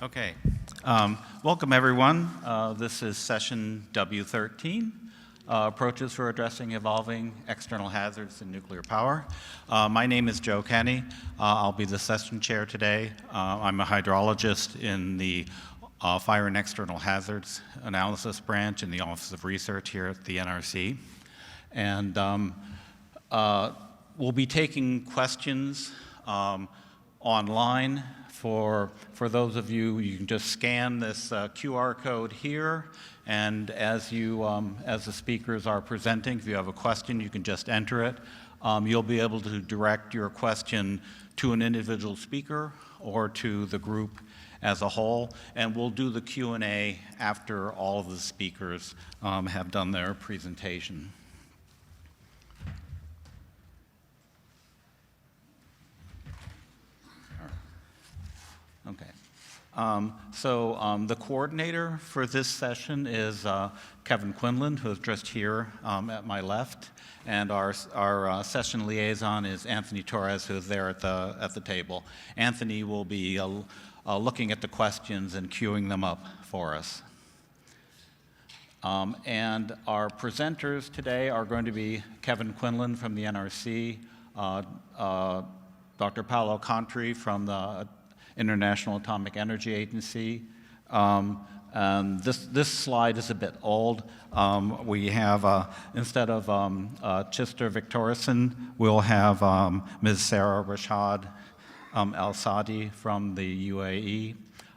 Okay. Welcome, everyone. This is session W13, Approaches for Addressing Evolving External Hazards in Nuclear Power. My name is Joe Kenny. I'll be the session chair today. I'm a hydrologist in the Fire and External Hazards Analysis Branch in the Office of Research here at the NRC. And we'll be taking questions online. For those of you, you can just scan this QR code here, and as the speakers are presenting, if you have a question, you can just enter it. You'll be able to direct your question to an individual speaker or to the group as a whole, and we'll do the Q&A after all of the speakers have done their presentation. Okay. The coordinator for this session is Kevin Quinlan, who is just here at my left, and our session liaison is Anthony Torres, who is there at the table. Anthony will be looking at the questions and queuing them up for us. And our presenters today are going to be Kevin Quinlan from the NRC, Dr. Paolo Contri from the International Atomic Energy Agency. This slide is a bit old. We have, instead of Chester Victorison, we'll have Ms. Sarah Rashad Al-Sadi from the UAE,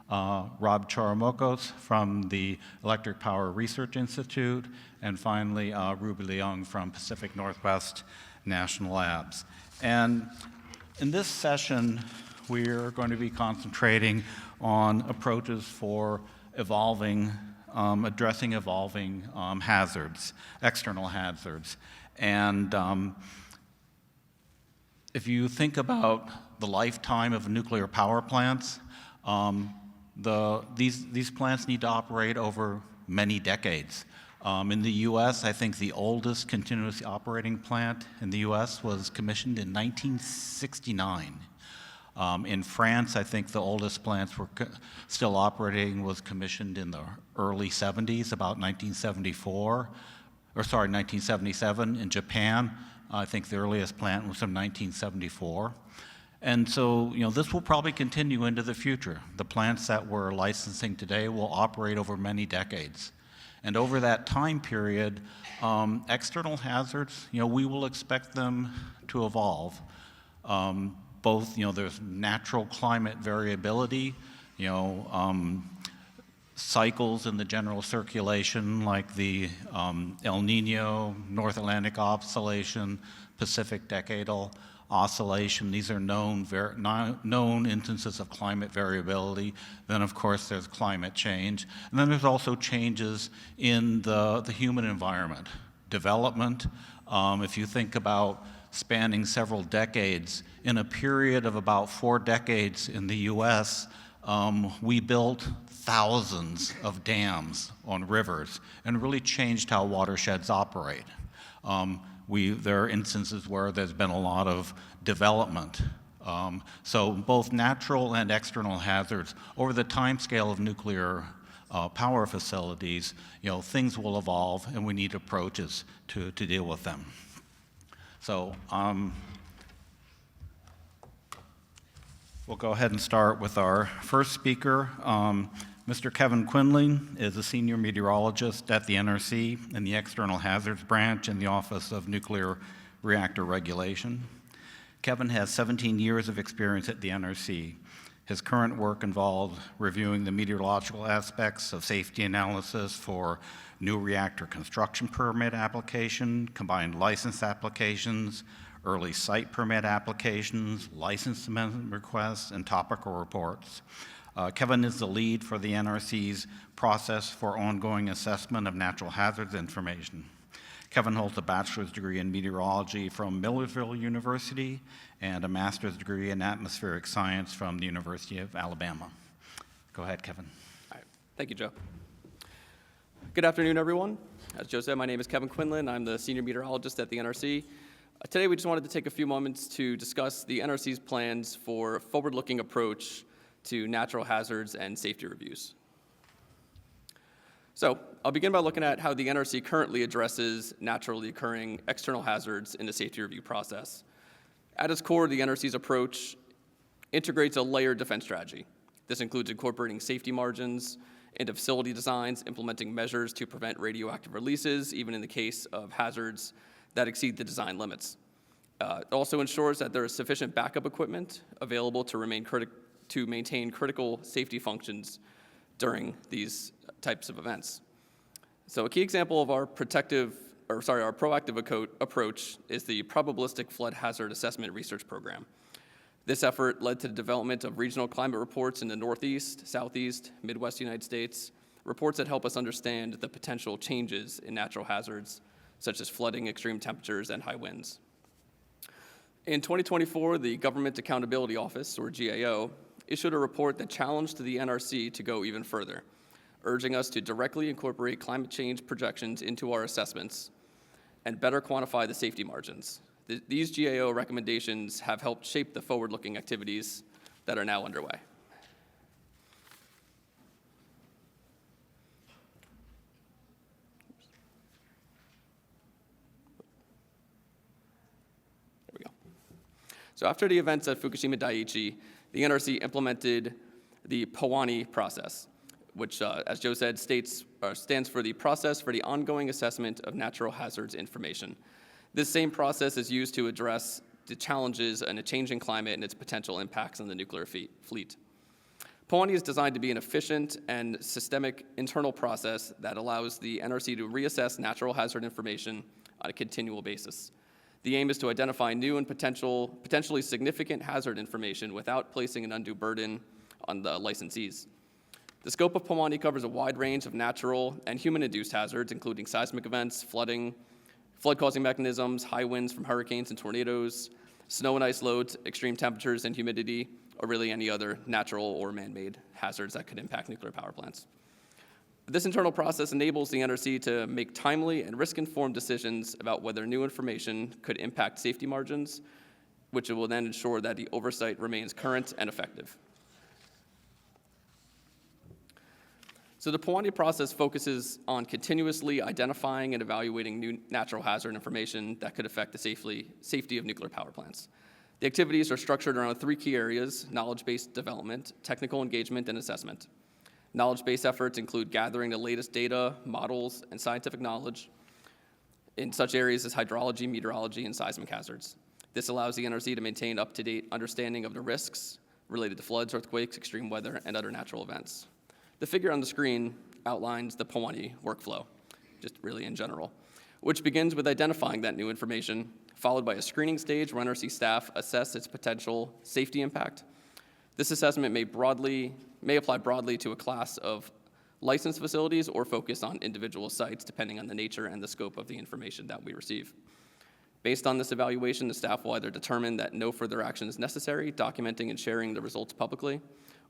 Rob Choramokos from the Electric Power Research Institute, and finally Ruby Leung from Pacific Northwest National Labs. And in this session, we're going to be concentrating on approaches for addressing evolving hazards, external hazards. And if you think about the lifetime of nuclear power plants, these plants need to operate over many decades. In the U.S., I think the oldest continuously operating plant in the U.S. was commissioned in 1969. In France, I think the oldest plants were still operating was commissioned in the early 70s, about 1977. In Japan, I think the earliest plant was from 1974. And so, this will probably continue into the future. The plants that we're licensing today will operate over many decades. And over that time period, external hazards, we will expect them to evolve. Both, there's natural climate variability, cycles in the general circulation like the El Nino, North Atlantic Oscillation, Pacific Decadal Oscillation. These are known instances of climate variability. Then, of course, there's climate change. And then there's also changes in the human environment. Development, if you think about spanning several decades, in a period of about 4 decades in the U.S., we built thousands of dams on rivers and really changed how watersheds operate. There are instances where there's been a lot of development. So both natural and external hazards, over the time scale of nuclear power facilities, things will evolve and we need approaches to deal with them. So we'll go ahead and start with our first speaker. Mr. Kevin Quinlan is a senior meteorologist at the NRC in the External Hazards Branch in the Office of Nuclear Reactor Regulation. Kevin has 17 years of experience at the NRC. His current work involves reviewing the meteorological aspects of safety analysis for new reactor construction permit application, combined license applications, early site permit applications, license amendment requests, and topical reports. Kevin is the lead for the NRC's process for ongoing assessment of natural hazards information. Kevin holds a bachelor's degree in meteorology from Millersville University and a master's degree in atmospheric science from the University of Alabama. Go ahead, Kevin. All right. Thank you, Joe. Good afternoon, everyone. As Joe said, my name is Kevin Quinlan. I'm the senior meteorologist at the NRC. Today, we just wanted to take a few moments to discuss the NRC's plans for a forward-looking approach to natural hazards and safety reviews. So I'll begin by looking at how the NRC currently addresses naturally occurring external hazards in the safety review process. At its core, the NRC's approach integrates a layered defense strategy. This includes incorporating safety margins into facility designs, implementing measures to prevent radioactive releases, even in the case of hazards that exceed the design limits. It also ensures that there is sufficient backup equipment available to maintain critical safety functions during these types of events. So a key example of our proactive approach is the Probabilistic Flood Hazard Assessment Research Program. This effort led to the development of regional climate reports in the Northeast, Southeast, Midwest United States, reports that help us understand the potential changes in natural hazards, such as flooding, extreme temperatures, and high winds. In 2024, the Government Accountability Office, or GAO, issued a report that challenged the NRC to go even further, urging us to directly incorporate climate change projections into our assessments and better quantify the safety margins. These GAO recommendations have helped shape the forward-looking activities that are now underway. There we go. So after the events at Fukushima Daiichi, the NRC implemented the POANI process, which, as Joe said, stands for the Process for the Ongoing Assessment of Natural Hazards Information. This same process is used to address the challenges in a changing climate and its potential impacts on the nuclear fleet. POANI is designed to be an efficient and systemic internal process that allows the NRC to reassess natural hazard information on a continual basis. The aim is to identify new and potentially significant hazard information without placing an undue burden on the licensees. The scope of POANI covers a wide range of natural and human-induced hazards, including seismic events, flooding, flood-causing mechanisms, high winds from hurricanes and tornadoes, snow and ice loads, extreme temperatures and humidity, or really any other natural or man-made hazards that could impact nuclear power plants. This internal process enables the NRC to make timely and risk-informed decisions about whether new information could impact safety margins, which will then ensure that the oversight remains current and effective. So the POANI process focuses on continuously identifying and evaluating new natural hazard information that could affect the safety of nuclear power plants. The activities are structured around three key areas: knowledge-based development, technical engagement, and assessment. Knowledge-based efforts include gathering the latest data, models, and scientific knowledge in such areas as hydrology, meteorology, and seismic hazards. This allows the NRC to maintain up-to-date understanding of the risks related to floods, earthquakes, extreme weather, and other natural events. The figure on the screen outlines the POANI workflow, just really in general, which begins with identifying that new information, followed by a screening stage where NRC staff assess its potential safety impact. This assessment may apply broadly to a class of licensed facilities or focus on individual sites, depending on the nature and the scope of the information that we receive. Based on this evaluation, the staff will either determine that no further action is necessary, documenting and sharing the results publicly,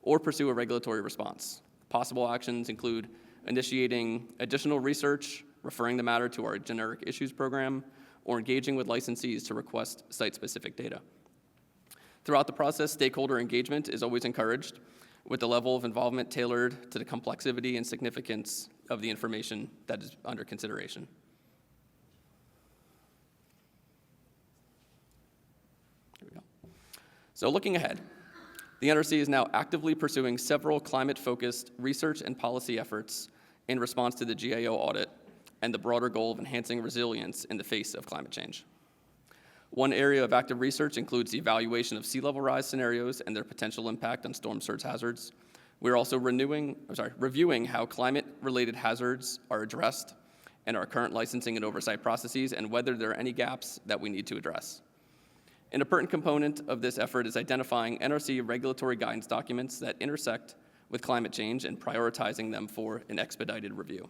or pursue a regulatory response. Possible actions include initiating additional research, referring the matter to our generic issues program, or engaging with licensees to request site-specific data. Throughout the process, stakeholder engagement is always encouraged, with the level of involvement tailored to the complexity and significance of the information that is under consideration. Here we go. So looking ahead, the NRC is now actively pursuing several climate-focused research and policy efforts in response to the GAO audit and the broader goal of enhancing resilience in the face of climate change. One area of active research includes the evaluation of sea level rise scenarios and their potential impact on storm surge hazards. We're also reviewing how climate-related hazards are addressed in our current licensing and oversight processes and whether there are any gaps that we need to address. An important component of this effort is identifying NRC regulatory guidance documents that intersect with climate change and prioritizing them for an expedited review.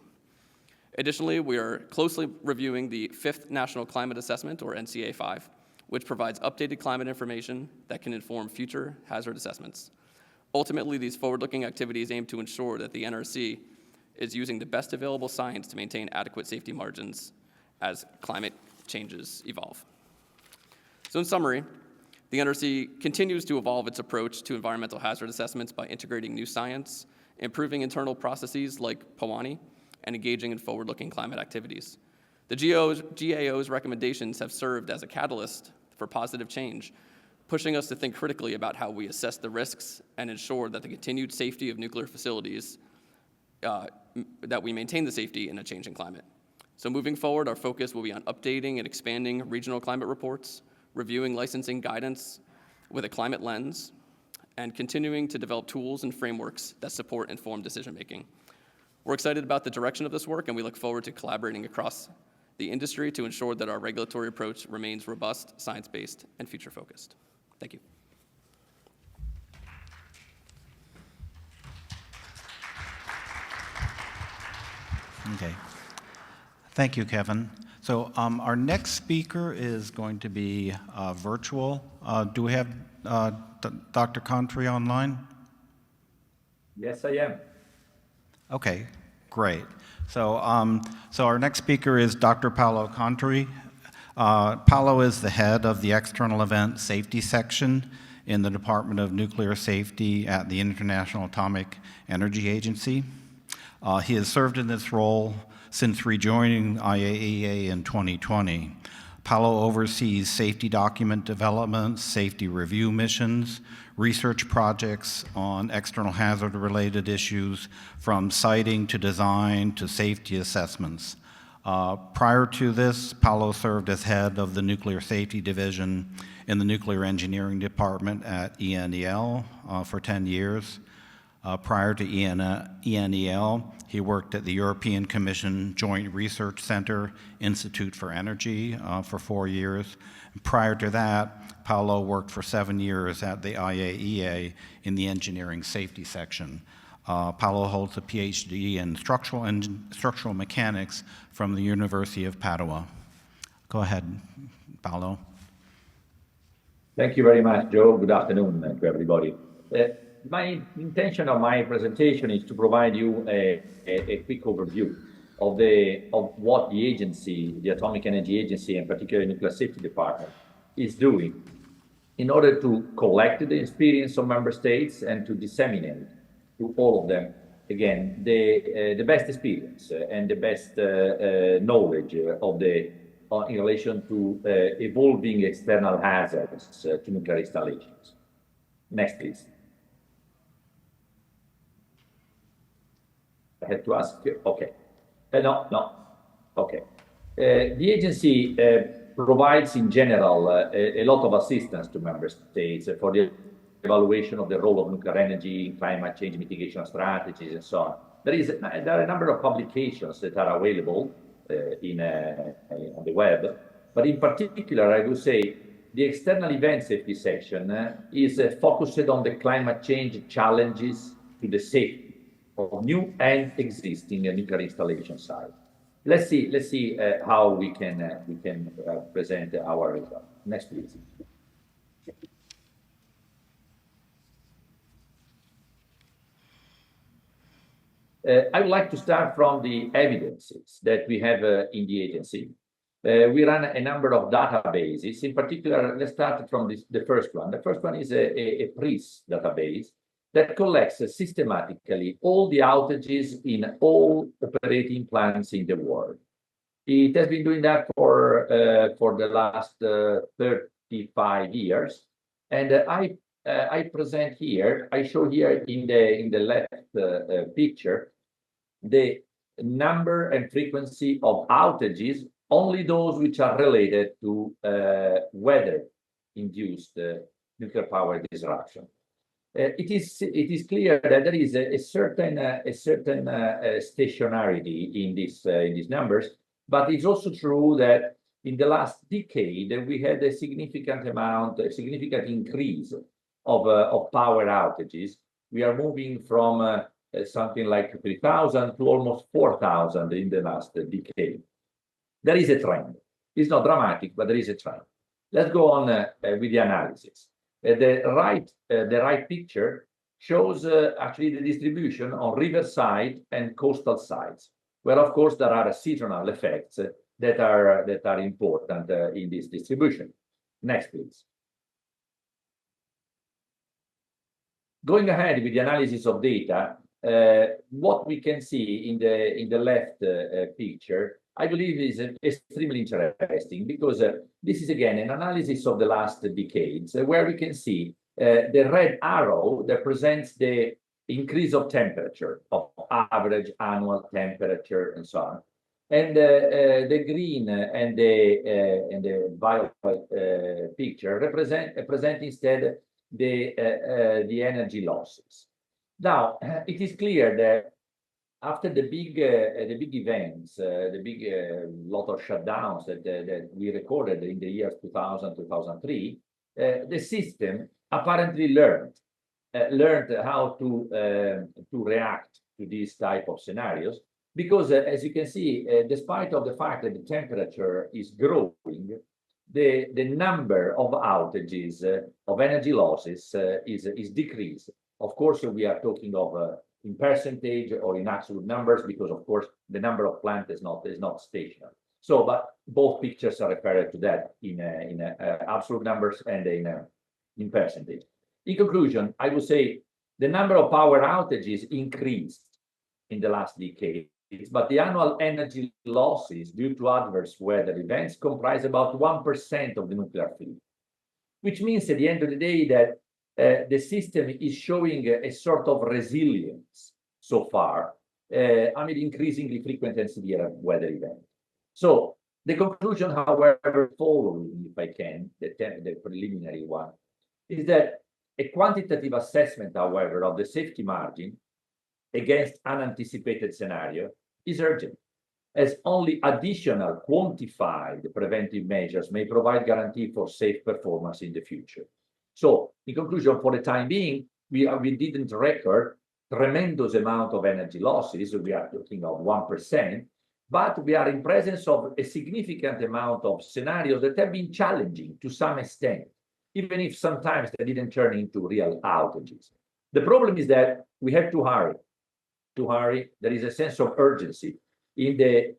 Additionally, we are closely reviewing the 5th National Climate Assessment, or NCA 5, which provides updated climate information that can inform future hazard assessments. Ultimately, these forward-looking activities aim to ensure that the NRC is using the best available science to maintain adequate safety margins as climate changes evolve. So in summary, The NRC continues to evolve its approach to environmental hazard assessments by integrating new science, improving internal processes like Pawani, and engaging in forward-looking climate activities. The GAO's recommendations have served as a catalyst for positive change, pushing us to think critically about how we assess the risks and ensure that the continued safety of nuclear facilities, that we maintain the safety in a changing climate. So moving forward, our focus will be on updating and expanding regional climate reports, reviewing licensing guidance with a climate lens, and continuing to develop tools and frameworks that support informed decision-making. We're excited about the direction of this work, and we look forward to collaborating across the industry to ensure that our regulatory approach remains robust, science-based, and future-focused. Thank you. Okay. Thank you, Kevin. So our next speaker is going to be virtual. Do we have Dr. Contri online? Yes, I am. Okay, great. So our next speaker is Dr. Paolo Contri. Paolo is the head of the External Event Safety Section in the Department of Nuclear Safety at the International Atomic Energy Agency. He has served in this role since rejoining IAEA in 2020. Paolo oversees safety document development, safety review missions, research projects on external hazard-related issues, from siting to design to safety assessments. Prior to this, Paolo served as head of the Nuclear Safety Division in the Nuclear Engineering Department at ENEL for 10 years. Prior to ENEL, he worked at the European Commission Joint Research Center Institute for Energy for 4 years. Prior to that, Paolo worked for 7 years at the IAEA in the Engineering Safety Section. Paolo holds a PhD in structural mechanics from the University of Padua. Go ahead, Paolo. Thank you very much, Joe. Good afternoon to everybody. My intention of my presentation is to provide you a quick overview of what the agency, the Atomic Energy Agency, and particularly the Nuclear Safety Department, is doing in order to collect the experience of member states and to disseminate to all of them, again, the best experience and the best knowledge in relation to evolving external hazards to nuclear installations. Next, please. I had to ask, okay. No, okay. The agency provides in general a lot of assistance to member states for the evaluation of the role of nuclear energy in climate change mitigation strategies and so on. There are a number of publications that are available on the web, but in particular, I would say the External Event Safety section is focused on the climate change challenges to the safety of new and existing nuclear installation sites. Let's see how we can present our result. Next, please. I would like to start from the evidences that we have in the agency. We run a number of databases. In particular, let's start from the first one. The first one is a PRIS database that collects systematically all the outages in all operating plants in the world. It has been doing that for the last 35 years, and I present here. I show here in the left picture the number and frequency of outages, only those which are related to weather-induced nuclear power disruption. It is clear that there is a certain stationarity in these numbers, but it's also true that in the last decade we had a significant increase of power outages. We are moving from something like 3,000 to almost 4,000 in the last decade. There is a trend. It's not dramatic, but there is a trend. Let's go on with the analysis. The right picture shows actually the distribution on riverside and coastal sites, where of course there are seasonal effects that are important in this distribution. Next, please. Going ahead with the analysis of data, what we can see in the left picture, I believe is extremely interesting because this is again an analysis of the last decades where we can see the red arrow that presents the increase of temperature, of average annual temperature and so on. And the green and the violet picture represent instead the energy losses. Now, it is clear that after the big events, the big lot of shutdowns that we recorded in the years 2000, 2003, the system apparently learned how to react to these type of scenarios. Because as you can see, despite of the fact that the temperature is growing, the number of outages, of energy losses is decreased. Of course, we are talking of in percentage or in absolute numbers, because of course the number of plants is not stationary. So, but both pictures are referred to that in absolute numbers and in percentage. In conclusion, I would say the number of power outages increased in the last decade, but the annual energy losses due to adverse weather events comprise about 1% of the nuclear fleet, which means at the end of the day that the system is showing a sort of resilience so far amid increasingly frequent and severe weather events. So the conclusion, however, following, if I can, the preliminary one, is that a quantitative assessment, however, of the safety margin against unanticipated scenario is urgent, as only additional quantified preventive measures may provide guarantee for safe performance in the future. So, in conclusion, for the time being, we didn't record tremendous amount of energy losses. We are talking of 1%, but we are in presence of a significant amount of scenarios that have been challenging to some extent, even if sometimes they didn't turn into real outages. The problem is that we have to hurry. There is a sense of urgency in the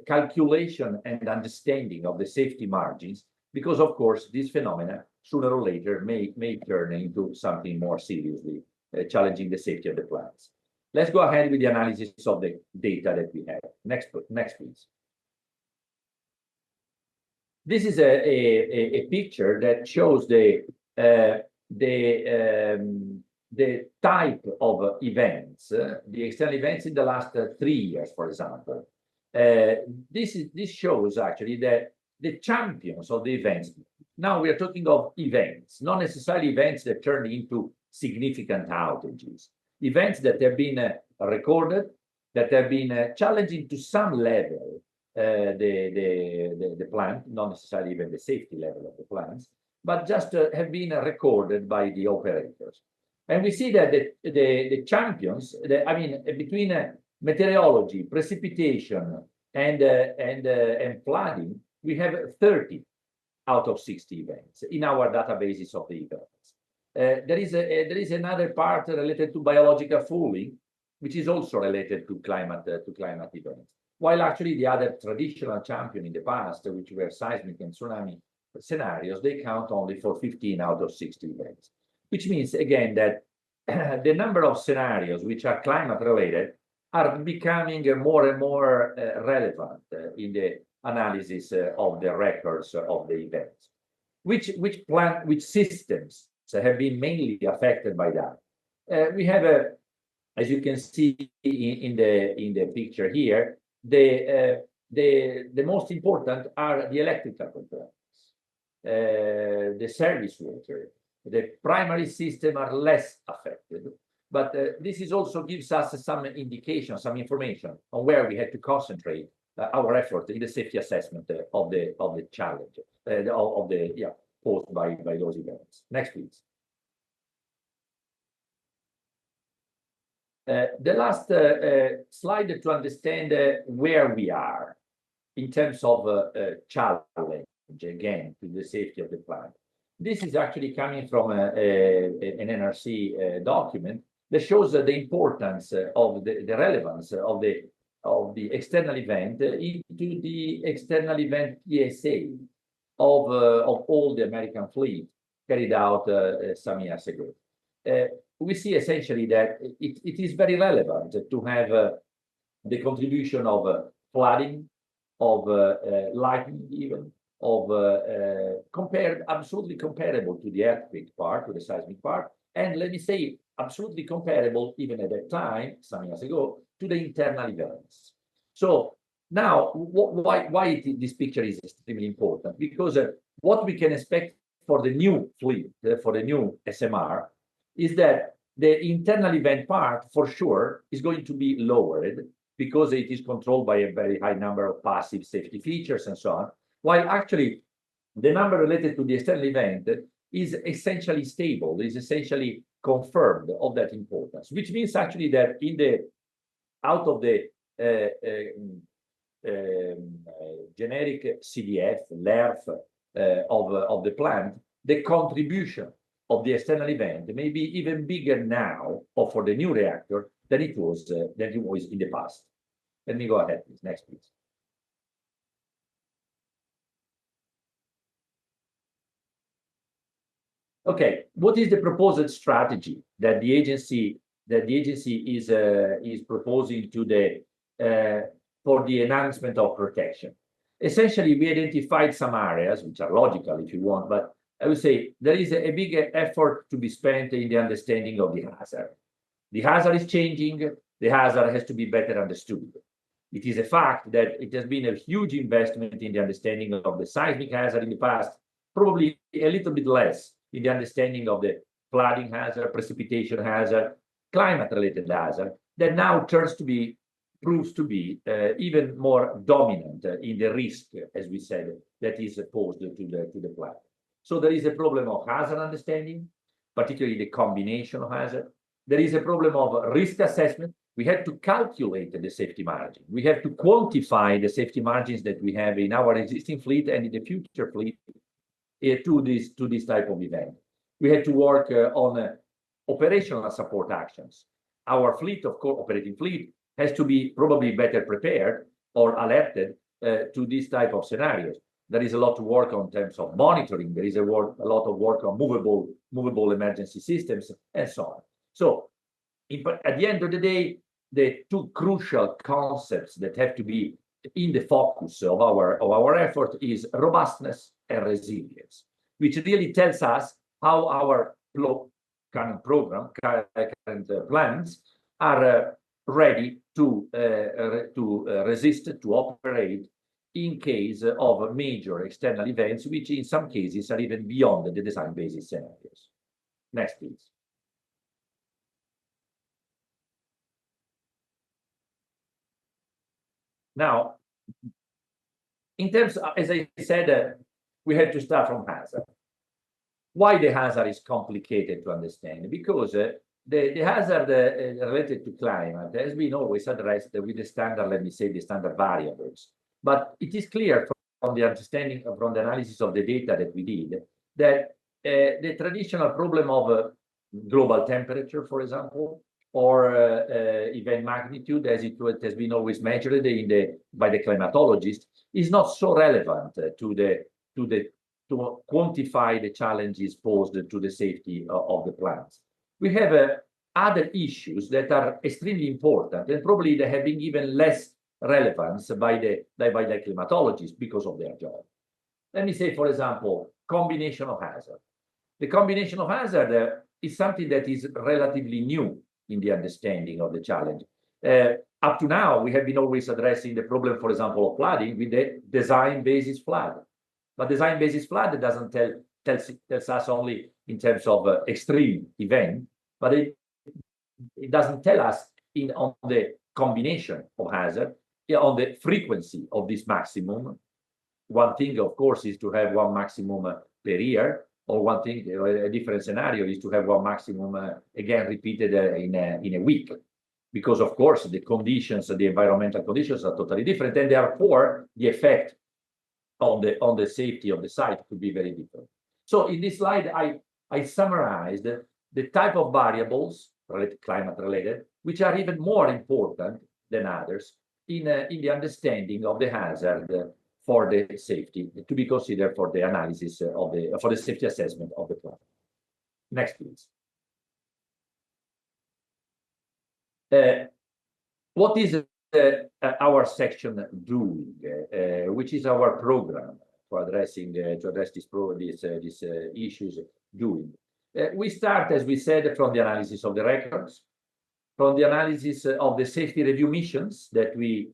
calculation and understanding of the safety margins, because of course this phenomena sooner or later may turn into something more seriously challenging the safety of the plants. Let's go ahead with the analysis of the data that we have. Next, please. This is a picture that shows the type of events, the external events in the last 3 years, for example. This shows actually that the champions of the events. Now we are talking of events, not necessarily events that turn into significant outages. Events that have been recorded, that have been challenging to some level the plant, not necessarily even the safety level of the plants, but just have been recorded by the operators. And we see that the champions, I mean, between meteorology, precipitation, and flooding, we have 30 out of 60 events in our databases of the events. There is another part related to biological fouling, which is also related to climate events. While actually the other traditional champion in the past, which were seismic and tsunami scenarios, they count only for 15 out of 60 events. Which means, again, that the number of scenarios which are climate-related are becoming more and more relevant in the analysis of the records of the events. Which systems have been mainly affected by that? We have, as you can see in the picture here, the most important are the electrical components, the service water. The primary system are less affected, but this is also gives us some indication, some information on where we had to concentrate our effort in the safety assessment of the challenge posed by those events. Next, please. The last slide to understand where we are in terms of challenge, again, to the safety of the plant. This is actually coming from an NRC document that shows the importance of the relevance of the external event into the external event PSA of all the American fleet carried out some years ago. we see essentially that it is very relevant to have the contribution of flooding, of lightning even, of absolutely comparable to the earthquake part, to the seismic part, and let me say absolutely comparable even at that time, some years ago, to the internal events. So now, why this picture is extremely important? Because what we can expect for the new fleet, for the new SMR, is that the internal event part, for sure, is going to be lowered because it is controlled by a very high number of passive safety features and so on, while actually the number related to the external event is essentially stable, is essentially confirmed of that importance, which means actually that out of the generic CDF, LERF of the plant, the contribution of the external event may be even bigger now, or for the new reactor, than it was in the past. Let me go ahead, please. Next, please. Okay, what is the proposed strategy that the agency is proposing to for the enhancement of protection? Essentially, we identified some areas which are logical, if you want, but I would say there is a big effort to be spent in the understanding of the hazard. The hazard is changing. The hazard has to be better understood. It is a fact that it has been a huge investment in the understanding of the seismic hazard in the past, probably a little bit less in the understanding of the flooding hazard, precipitation hazard, climate-related hazard, that now proves to be even more dominant in the risk, as we said, that is posed to the plant. So there is a problem of hazard understanding, particularly the combination of hazard. There is a problem of risk assessment. We have to calculate the safety margin. We have to quantify the safety margins that we have in our existing fleet and in the future fleet to this type of event. We have to work on operational support actions. Our fleet, of course, operating fleet, has to be probably better prepared or alerted to this type of scenarios. There is a lot to work on in terms of monitoring. There is a lot of work on movable emergency systems and so on. So at the end of the day, the two crucial concepts that have to be in the focus of our effort is robustness and resilience, which really tells us how our current plans are ready to resist, to operate in case of major external events, which in some cases are even beyond the design basis scenarios. Next, please. Now, in terms of, as I said, we have to start from hazard. Why the hazard is complicated to understand? Because the hazard related to climate has been always addressed with the standard, let me say, the standard variables. But it is clear from the understanding, from the analysis of the data that we did, that the traditional problem of global temperature, for example, or event magnitude, as it has been always measured by the climatologist, is not so relevant to quantify the challenges posed to the safety of the plants. We have other issues that are extremely important, and probably they have been given less relevance by the climatologists because of their job. Let me say, for example, combination of hazard. The combination of hazard is something that is relatively new in the understanding of the challenge. Up to now, we have been always addressing the problem, for example, of flooding with the design basis flood. But design basis flood doesn't tells us only in terms of extreme event, but it doesn't tell us on the combination of hazard, on the frequency of this maximum. One thing, of course, is to have one maximum per year, or one thing, a different scenario is to have one maximum again repeated in a week, because of course the conditions, the environmental conditions are totally different, and therefore the effect on the safety of the site could be very different. So in this slide, I summarized the type of variables climate related, which are even more important than others in the understanding of the hazard for the safety to be considered for the analysis for the safety assessment of the plant. Next, please. What is our section doing, which is our program for addressing to address these issues doing? We start, as we said, from the analysis of the records, from the analysis of the safety review missions that we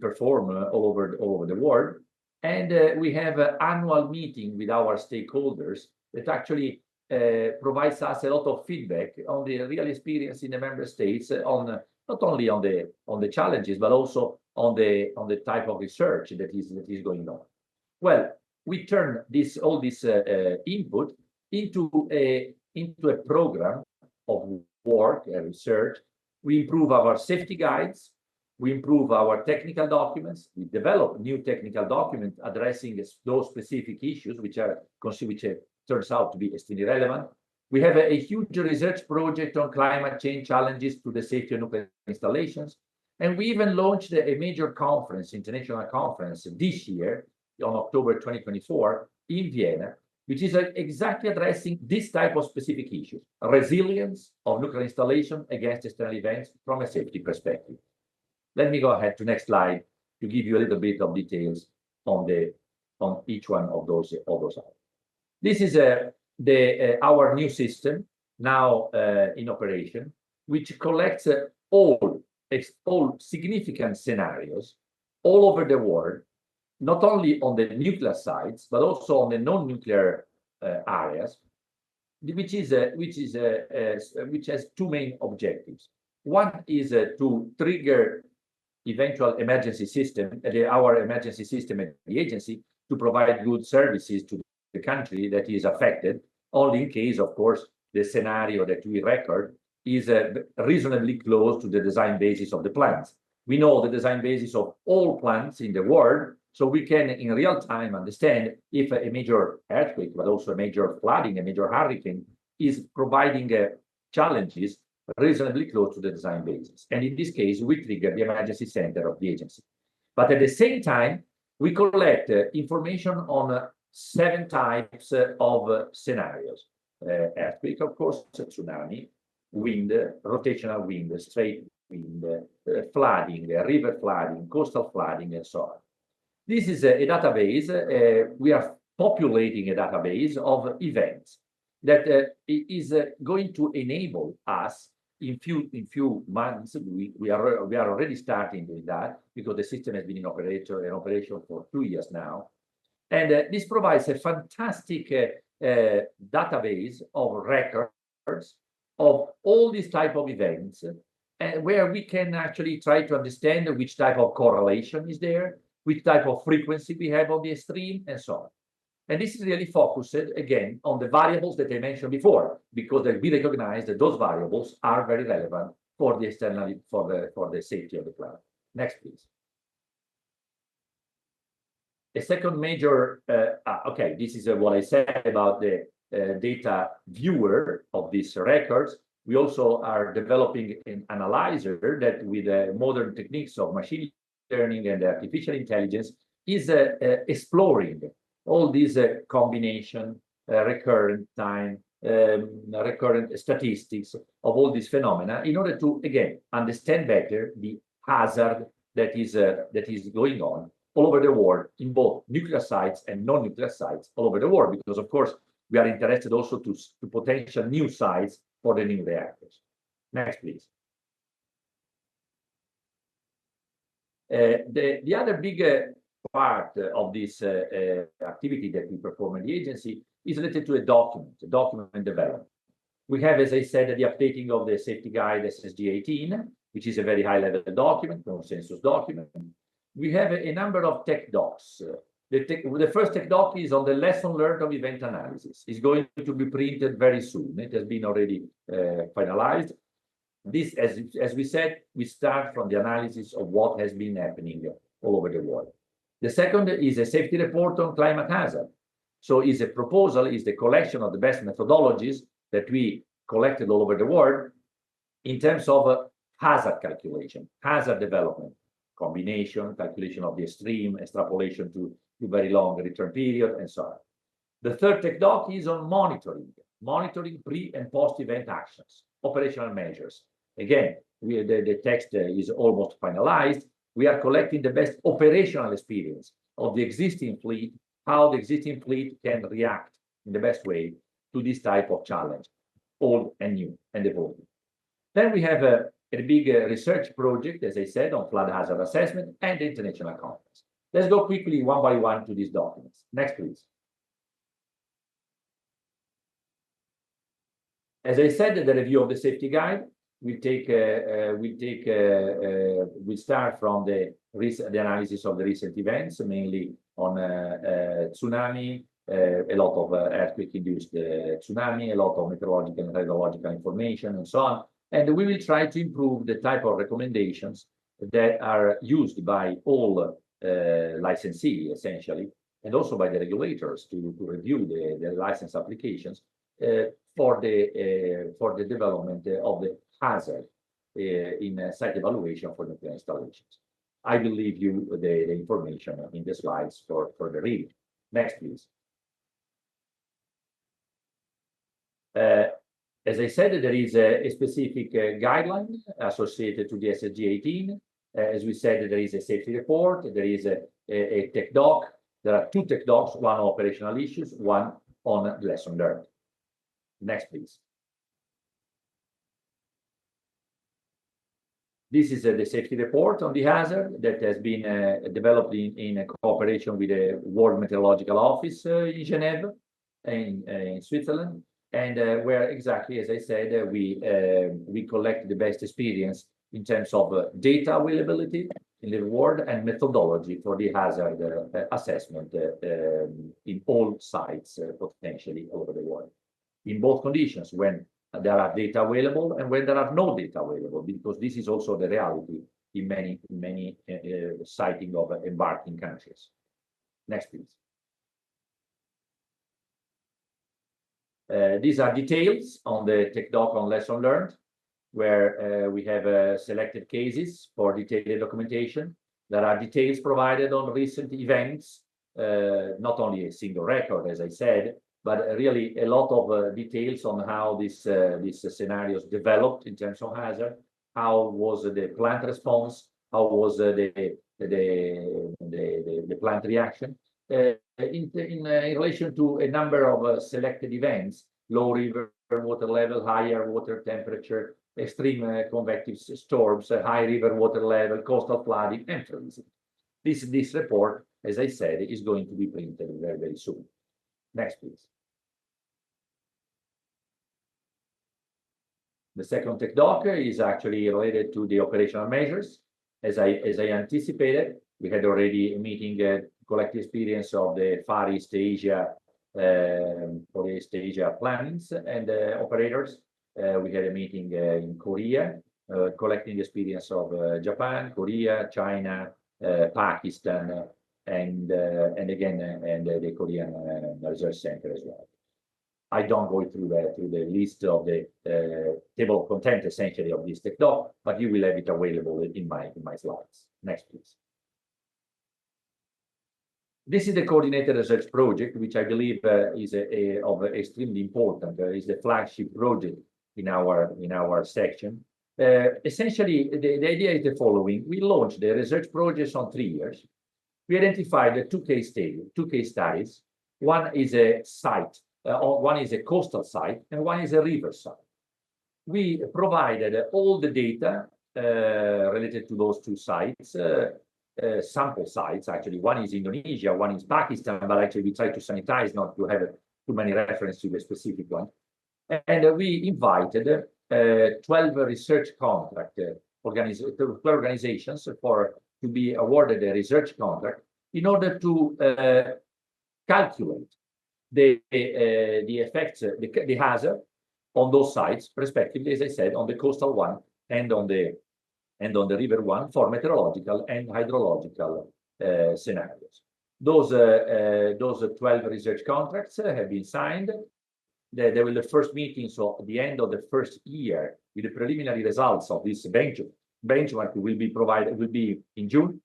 perform all over the world, and we have an annual meeting with our stakeholders that actually provides us a lot of feedback on the real experience in the member states on not only on the challenges but also on the type of research that is going on. Well, we turn all this input into a program of work and research. We improve our safety guides. We improve our technical documents. We develop new technical documents addressing those specific issues, which turns out to be extremely relevant. We have a huge research project on climate change challenges to the safety of nuclear installations. And we even launched a major conference, international conference, this year on October 2024 in Vienna, which is exactly addressing this type of specific issues, resilience of nuclear installation against external events from a safety perspective. Let me go ahead to next slide to give you a little bit of details on each one of those items. This is our new system now in operation, which collects all significant scenarios all over the world, not only on the nuclear sites but also on the non-nuclear areas, which has two main objectives. One is to trigger eventual emergency system, our emergency system at the agency, to provide good services to the country that is affected, only in case, of course, the scenario that we record is reasonably close to the design basis of the plants. We know the design basis of all plants in the world, so we can in real time understand if a major earthquake, but also a major flooding, a major hurricane is providing challenges reasonably close to the design basis. And in this case, we trigger the emergency center of the agency. But at the same time, we collect information on 7 types of scenarios. Earthquake, of course, tsunami, wind, rotational wind, straight wind, flooding, river flooding, coastal flooding, and so on. This is a database. We are populating a database of events that is going to enable us in few months. We are already starting with that because the system has been in operation for 2 years now, and this provides a fantastic database of records of all these type of events, where we can actually try to understand which type of correlation is there, which type of frequency we have on the extreme, and so on. And this is really focused, again, on the variables that I mentioned before, because we recognize that those variables are very relevant for the for the safety of the plant. Next, please. A second major, okay, this is what I said about the data viewer of these records. We also are developing an analyzer that, with modern techniques of machine learning and artificial intelligence, is exploring all these combination, recurrent time, recurrent statistics of all these phenomena in order to, again, understand better the hazard that is going on all over the world in both nuclear sites and non-nuclear sites all over the world, because, of course, we are interested also to potential new sites for the new reactors. Next, please. The other big part of this activity that we perform in the agency is related to a document development. We have, as I said, the updating of the safety guide SSG 18, which is a very high-level document, consensus document. We have a number of tech docs. The first tech doc is on the lesson learned of event analysis. It's going to be printed very soon. It has been already finalized. This, as we said, we start from the analysis of what has been happening all over the world. The second is a safety report on climate hazard. So is a proposal, is the collection of the best methodologies that we collected all over the world in terms of hazard calculation, hazard development, combination, calculation of the extreme, extrapolation to very long return period, and so on. The third tech doc is on monitoring pre and post event actions, operational measures. again, the text is almost finalized. We are collecting the best operational experience of the existing fleet, how the existing fleet can react in the best way to this type of challenge, old and new and evolving. Then we have a big research project, as I said, on flood hazard assessment and international conference. Let's go quickly one by one to these documents. Next, please. As I said, the review of the safety guide, we start from the analysis of the recent events, mainly on tsunami, a lot of earthquake-induced tsunami, a lot of meteorological and hydrological information, and so on. And we will try to improve the type of recommendations that are used by all licensees, essentially, and also by the regulators to review the license applications for the development of the hazard in site evaluation for nuclear installations. I will leave you the information in the slides for the reading. Next, please. As I said, there is a specific guideline associated to the SSG 18. As we said, there is a safety report, there is a tech doc. There are two tech docs, one on operational issues, one on lesson learned. Next, please. This is the safety report on the hazard that has been developed in cooperation with the World Meteorological Office in Geneva, in Switzerland, and where exactly, as I said, we collect the best experience in terms of data availability in the world and methodology for the hazard assessment in all sites potentially over the world. In both conditions, when there are data available and when there are no data available, because this is also the reality in many siting of embarking countries. Next, please. These are details on the tech doc on lesson learned, where we have selected cases for detailed documentation. There are details provided on recent events, not only a single record, as I said, but really a lot of details on how these scenarios developed in terms of hazard, how was the plant response, how was the plant reaction, in relation to a number of selected events: low river water level, higher water temperature, extreme convective storms, high river water level, coastal flooding, and freezing. This report, as I said, is going to be printed very, very soon. Next, please. The second tech doc is actually related to the operational measures. As I anticipated, we had already a meeting, collective experience of the Far East Asia, for East Asia plannings and operators. We had a meeting in Korea, collecting the experience of Japan, Korea, China, Pakistan, and again, the Korean Research Center as well. I don't go through the list of the table of content essentially of this tech doc, but you will have it available in my slides. Next, please. This is the coordinated research project, which I believe is of extremely important. Is the flagship project in our section. Essentially, the idea is the following: we launched the research projects on 3 years. We identified two case studies. One is a site. One is a coastal site, and one is a river site. We provided all the data related to those two sites, sample sites, actually. One is Indonesia, one is Pakistan, but actually we try to sanitize, not to have too many references to the specific one. And we invited 12 research contract organizations to be awarded a research contract in order to calculate the effects, the hazard on those sites, respectively, as I said, on the coastal one and on the river one for meteorological and hydrological scenarios. Those 12 research contracts have been signed. There will be the first meeting, so at the end of the first year, with the preliminary results of this benchmark will be in June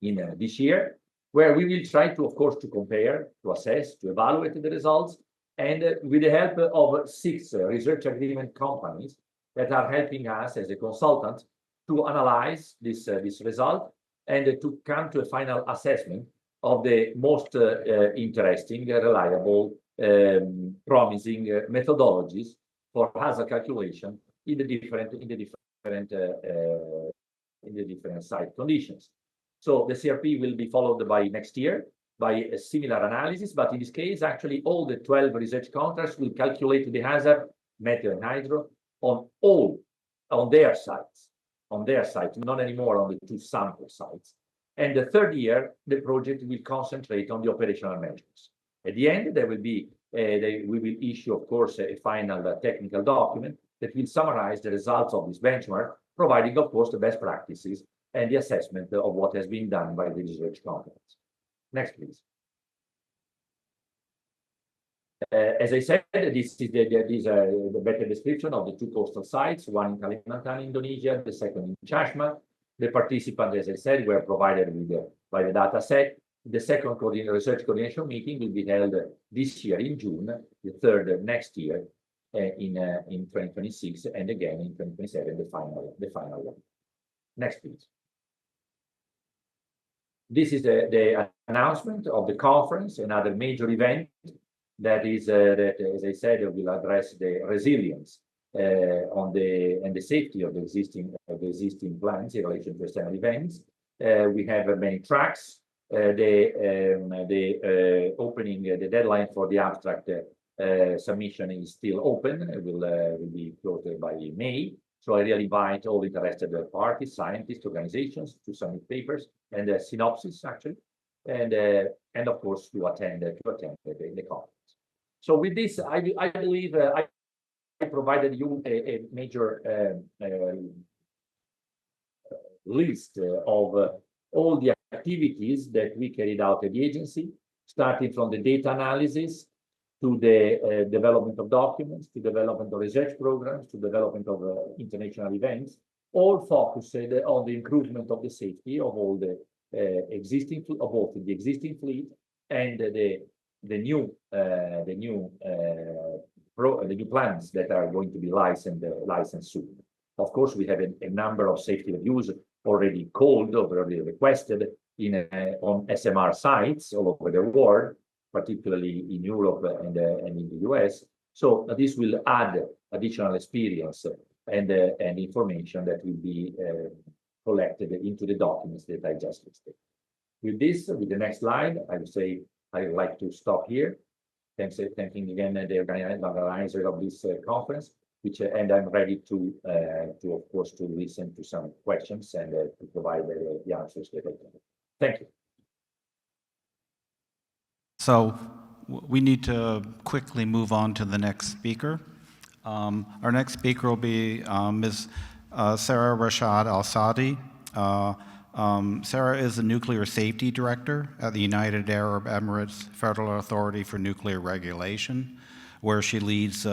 in this year, where we will try to, of course, to compare, to assess, to evaluate the results, and with the help of 6 research agreement companies, that are helping us as a consultant to analyze this result and to come to a final assessment of the most interesting, reliable, promising methodologies for hazard calculation in the different site conditions. So the CRP will be followed by next year by a similar analysis, but in this case, actually all the 12 research contracts will calculate the hazard, methyl and hydro, on their sites, not anymore on the 2 sample sites. And the third year, the project will concentrate on the operational measures. At the end, there will be, we will issue, of course, a final technical document that will summarize the results of this benchmark, providing, of course, the best practices and the assessment of what has been done by the research companies. Next, please. As I said, this is the better description of the 2 coastal sites, one in Kalimantan, Indonesia, the second in Chashma. The participants, as I said, were provided with by the data set. The second research coordination meeting will be held this year in June, the third next year in 2026, and again in 2027, the final one. Next, please. This is the announcement of the conference, another major event that is, as I said, will address the resilience and the safety of the existing plants in relation to external events. We have many tracks. The opening, the deadline for the abstract submission is still open. It will be closed by May. So I really invite all interested parties, scientists, organizations to submit papers and synopsis actually, and of course to attend the conference. So with this, I believe I provided you a major list of all the activities that we carried out at the agency, starting from the data analysis to the development of documents, to development of research programs, to development of international events, all focused on the improvement of the safety of all the existing fleet and the new plants that are going to be licensed soon. Of course, we have a number of safety reviews already requested on SMR sites all over the world, particularly in Europe and in the US. So this will add additional experience and information that will be collected into the documents that I just listed. With this, with the next slide, I would say I would like to stop here. Thanking again the organizer of this conference, and I'm ready to of course to listen to some questions and to provide the answers that I can. Thank you. So we need to quickly move on to the next speaker. Our next speaker will be Ms. Sarah Rashad Al-Saadi. Sarah is the Nuclear Safety Director at the United Arab Emirates Federal Authority for Nuclear Regulation, where she leads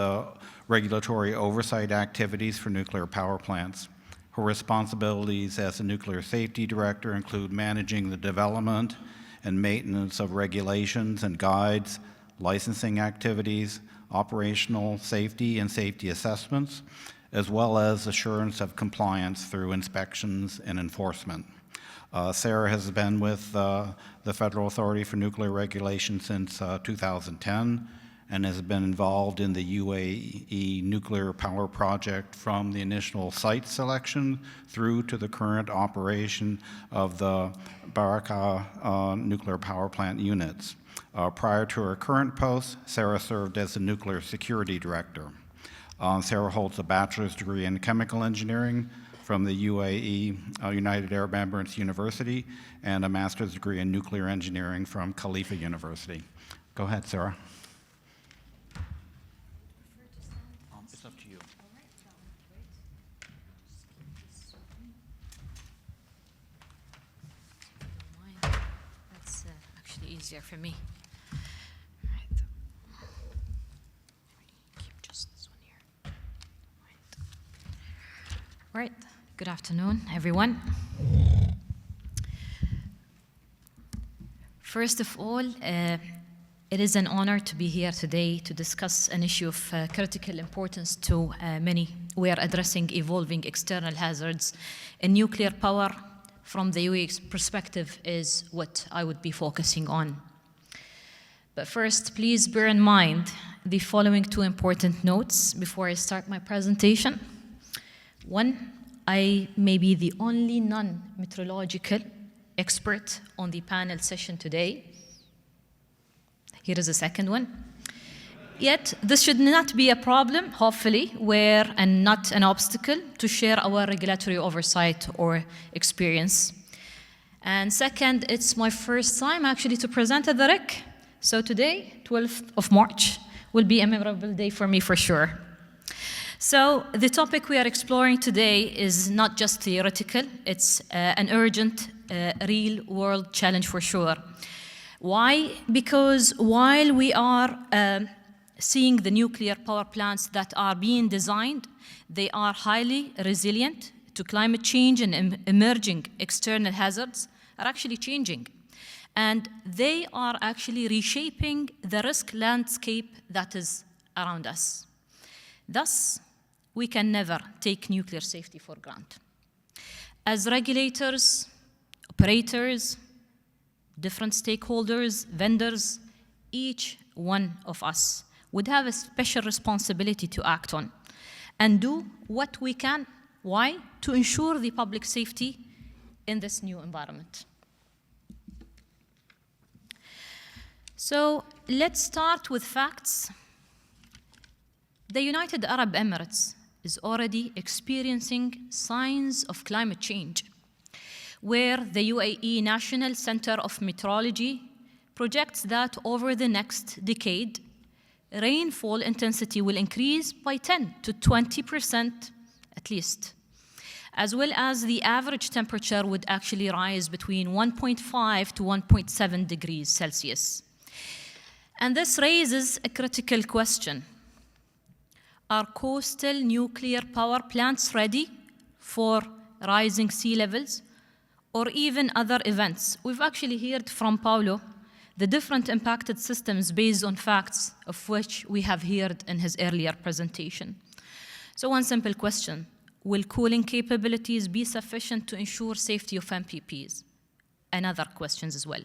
regulatory oversight activities for nuclear power plants. Her responsibilities as a Nuclear Safety Director include managing the development and maintenance of regulations and guides, licensing activities, operational safety and safety assessments, as well as assurance of compliance through inspections and enforcement. Sarah has been with the Federal Authority for Nuclear Regulation since 2010 and has been involved in the UAE nuclear power project from the initial site selection through to the current operation of the Barakah nuclear power plant units. Prior to her current post, Sarah served as the Nuclear Security Director. Sarah holds a bachelor's degree in chemical engineering from the UAE, United Arab Emirates University, and a master's degree in nuclear engineering from Khalifa University. Go ahead, Sarah. It's up to you. That's actually easier for me. Right. Keep just this one here. Right. Good afternoon, everyone. First of all, It is an honor to be here today to discuss an issue of critical importance to many. We are addressing evolving external hazards, and nuclear power from the UAE's perspective is what I would be focusing on. But first, please bear in mind the following two important notes before I start my presentation. One, I may be the only non-meteorological expert on the panel session today. Here is a second one. Yet, this should not be a problem, hopefully, and not an obstacle to share our regulatory oversight or experience. And second, it's my first time actually to present at the REC. So today, 12th of March, will be a memorable day for me for sure. So the topic we are exploring today is not just theoretical, it's an urgent, real-world challenge for sure. Why? Because while we are seeing the nuclear power plants that are being designed, they are highly resilient to climate change, and emerging external hazards are actually changing. And they are actually reshaping the risk landscape that is around us. Thus, we can never take nuclear safety for granted. As regulators, operators, different stakeholders, vendors, each one of us would have a special responsibility to act on and do what we can. Why? To ensure the public safety in this new environment. So let's start with facts. The United Arab Emirates is already experiencing signs of climate change, where the UAE National Center of Meteorology projects that over the next decade, rainfall intensity will increase by 10 to 20% at least, as well as the average temperature would actually rise between 1.5 to 1.7 degrees Celsius. And this raises a critical question. Are coastal nuclear power plants ready for rising sea levels or even other events? We've actually heard from Paulo the different impacted systems based on facts of which we have heard in his earlier presentation. So one simple question, will cooling capabilities be sufficient to ensure safety of MPPs? And other questions as well.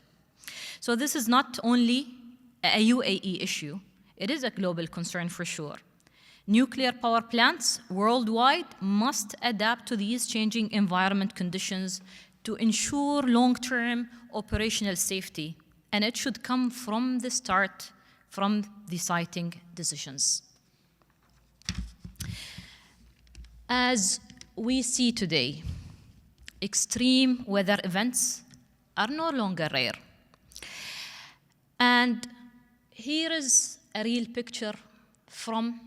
So this is not only a UAE issue, it is a global concern for sure. Nuclear power plants worldwide must adapt to these changing environment conditions to ensure long-term operational safety, and it should come from the start, from the siting decisions. As we see today, extreme weather events are no longer rare. And here is a real picture from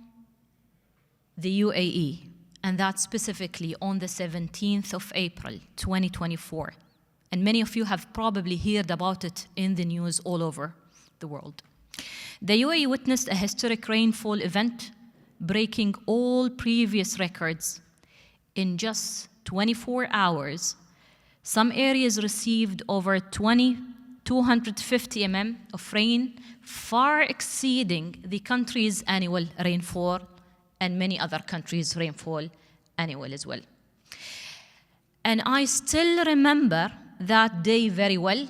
the UAE, and that's specifically on the 17th of April, 2024. And many of you have probably heard about it in the news all over the world. The UAE witnessed a historic rainfall event, breaking all previous records. In just 24 hours, some areas received over 250 mm of rain, far exceeding the country's annual rainfall, and many other countries' rainfall annual as well. And I still remember that day very well,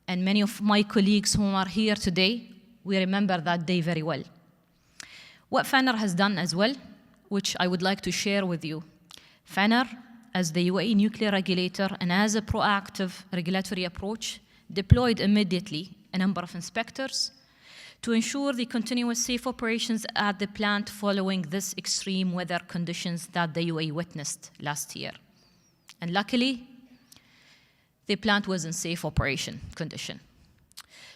and many of my colleagues who are here today, we remember that day very well. What FANR has done as well, which I would like to share with you. FANR, as the UAE nuclear regulator and as a proactive regulatory approach, deployed immediately a number of inspectors to ensure the continuous safe operations at the plant following this extreme weather conditions that the UAE witnessed last year. And luckily, the plant was in safe operation condition.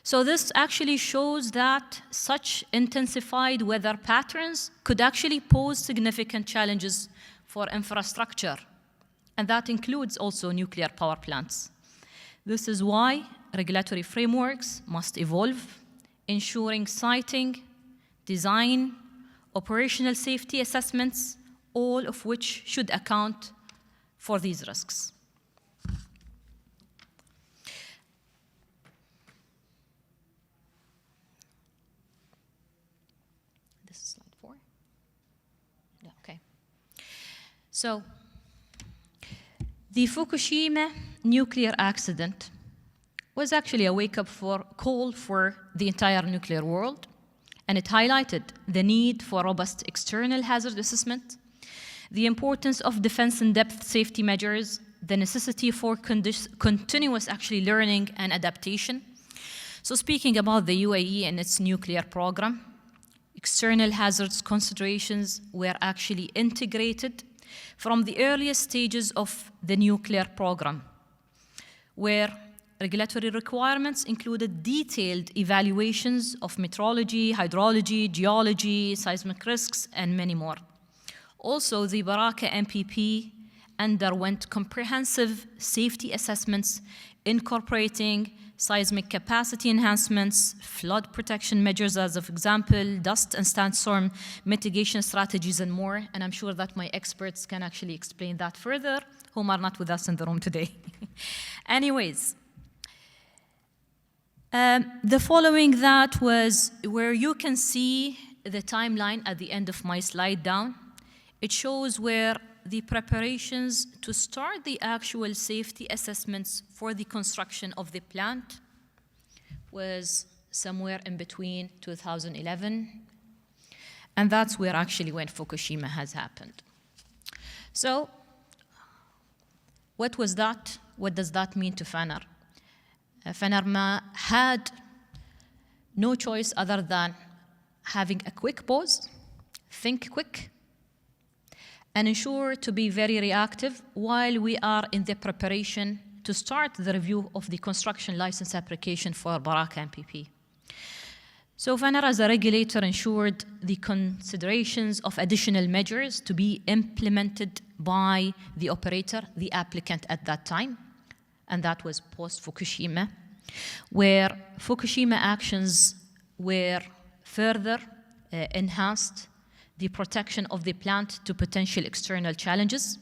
So this actually shows that such intensified weather patterns could actually pose significant challenges for infrastructure, and that includes also nuclear power plants. This is why regulatory frameworks must evolve, ensuring siting, design, operational safety assessments, all of which should account for these risks. this is slide 4. Yeah, okay. So, the Fukushima nuclear accident was actually a wake-up call for the entire nuclear world, and it highlighted the need for robust external hazard assessment, the importance of defense in-depth safety measures, the necessity for continuous actually learning and adaptation. So speaking about the UAE and its nuclear program, external hazards considerations were actually integrated from the earliest stages of the nuclear program, where regulatory requirements included detailed evaluations of meteorology, hydrology, geology, seismic risks, and many more. Also, the Barakah NPP underwent comprehensive safety assessments incorporating seismic capacity enhancements, flood protection measures as of example, dust and sandstorm mitigation strategies, and more. And I'm sure that my experts can actually explain that further, whom are not with us in the room today. Anyways, the following that was where you can see the timeline at the end of my slide down. It shows where the preparations to start the actual safety assessments for the construction of the plant was somewhere in between 2011, and that's where actually when Fukushima has happened. So, what was that? What does that mean to FANR? FANR had no choice other than having a quick pause, think quick, and ensure to be very reactive while we are in the preparation to start the review of the construction license application for Barakah NPP. So FANR as a regulator ensured the considerations of additional measures to be implemented by the operator, the applicant at that time, and that was post-Fukushima, where Fukushima actions were further enhanced the protection of the plant to potential external challenges.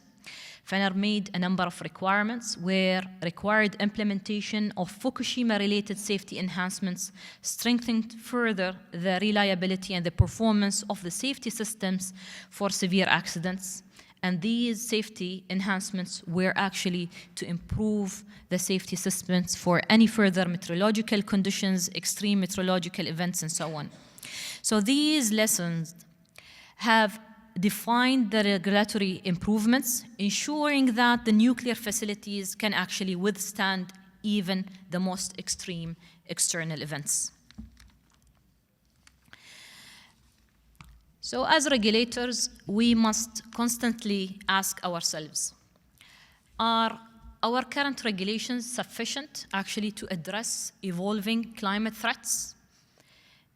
FANR made a number of requirements where required implementation of Fukushima-related safety enhancements strengthened further the reliability and the performance of the safety systems for severe accidents. And these safety enhancements were actually to improve the safety systems for any further meteorological conditions, extreme meteorological events, and so on. So these lessons have defined the regulatory improvements, ensuring that the nuclear facilities can actually withstand even the most extreme external events. So as regulators, we must constantly ask ourselves, are our current regulations sufficient actually to address evolving climate threats?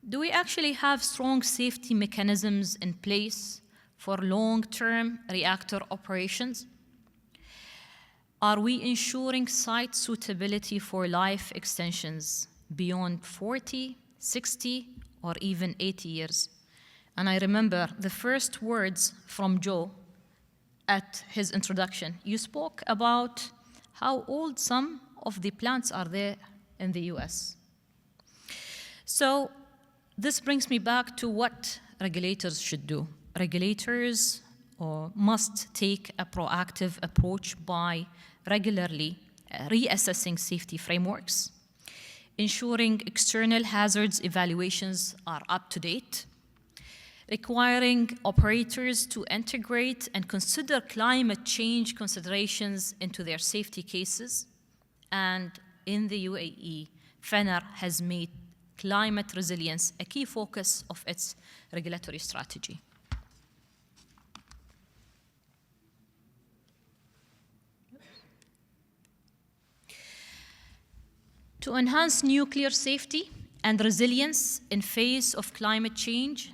Do we actually have strong safety mechanisms in place for long-term reactor operations? Are we ensuring site suitability for life extensions beyond 40, 60, or even 80 years? And I remember the first words from Joe at his introduction. You spoke about how old some of the plants are there in the US. So this brings me back to what regulators should do. Regulators must take a proactive approach by regularly reassessing safety frameworks, ensuring external hazards evaluations are up to date, requiring operators to integrate and consider climate change considerations into their safety cases. And in the UAE, FANR has made climate resilience a key focus of its regulatory strategy. To enhance nuclear safety and resilience in face of climate change,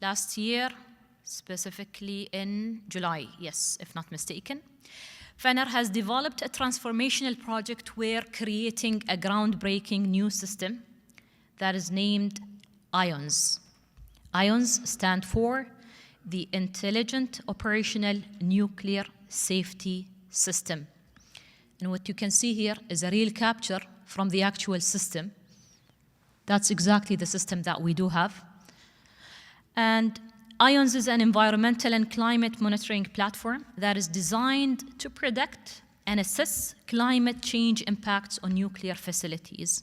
last year, specifically in July, yes, if not mistaken, FANR has developed a transformational project where creating a groundbreaking new system that is named IONS. IONS stand for the Intelligent Operational Nuclear Safety System. And what you can see here is a real capture from the actual system. That's exactly the system that we do have. And IONS is an environmental and climate monitoring platform that is designed to predict and assess climate change impacts on nuclear facilities.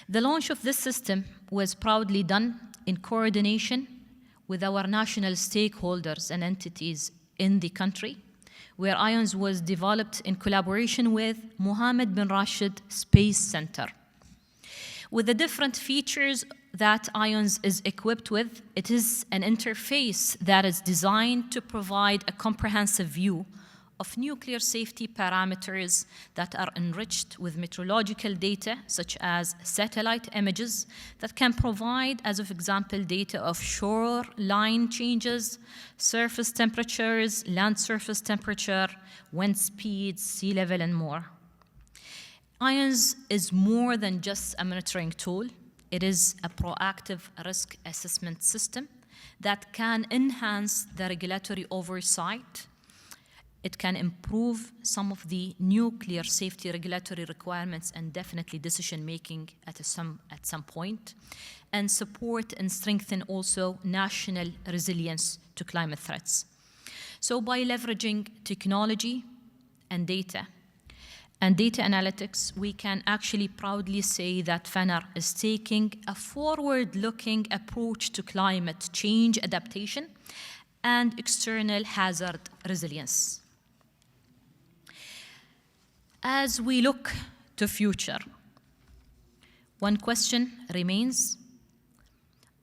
The launch of this system was proudly done in coordination with our national stakeholders and entities in the country, where IONS was developed in collaboration with Mohammed bin Rashid Space Center. With the different features that IONS is equipped with, it is an interface that is designed to provide a comprehensive view of nuclear safety parameters that are enriched with meteorological data, such as satellite images that can provide, as of example, data of shoreline changes, surface temperatures, land surface temperature, wind speeds, sea level, and more. IONS is more than just a monitoring tool. It is a proactive risk assessment system that can enhance the regulatory oversight. It can improve some of the nuclear safety regulatory requirements and definitely decision-making at some point, and support and strengthen also national resilience to climate threats. So by leveraging technology and data analytics, we can actually proudly say that FANR is taking a forward-looking approach to climate change adaptation and external hazard resilience. As we look to future, one question remains: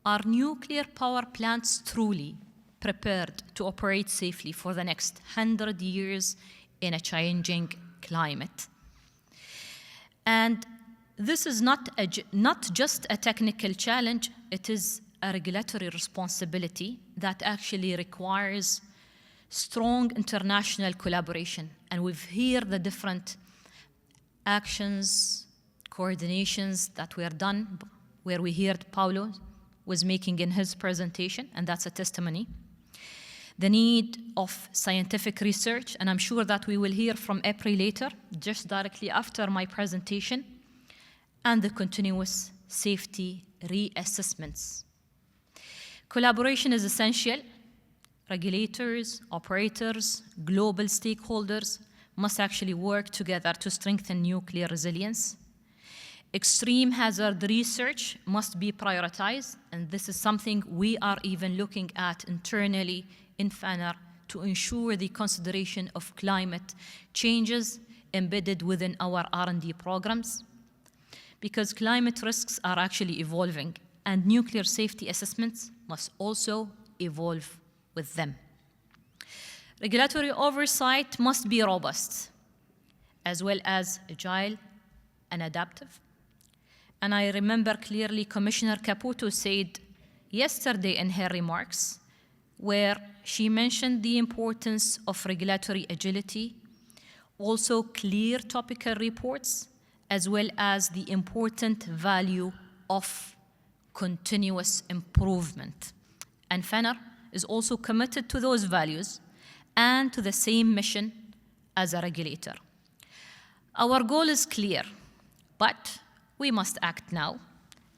are nuclear power plants truly prepared to operate safely for the next 100 years in a changing climate? And this is not just a technical challenge, it is a regulatory responsibility that actually requires strong international collaboration. And we've heard the different actions, coordinations that were done, where we heard Paulo was making in his presentation, and that's a testimony. The need of scientific research, and I'm sure that we will hear from EPRI later, just directly after my presentation, and the continuous safety reassessments. Collaboration is essential. Regulators, operators, global stakeholders must actually work together to strengthen nuclear resilience. Extreme hazard research must be prioritized, and this is something we are even looking at internally in FANR to ensure the consideration of climate changes embedded within our R&D programs, because climate risks are actually evolving, and nuclear safety assessments must also evolve with them. Regulatory oversight must be robust, as well as agile and adaptive. And I remember clearly Commissioner Caputo said yesterday in her remarks, where she mentioned the importance of regulatory agility, also clear topical reports, as well as the important value of continuous improvement. And FANR is also committed to those values and to the same mission as a regulator. Our goal is clear, but we must act now,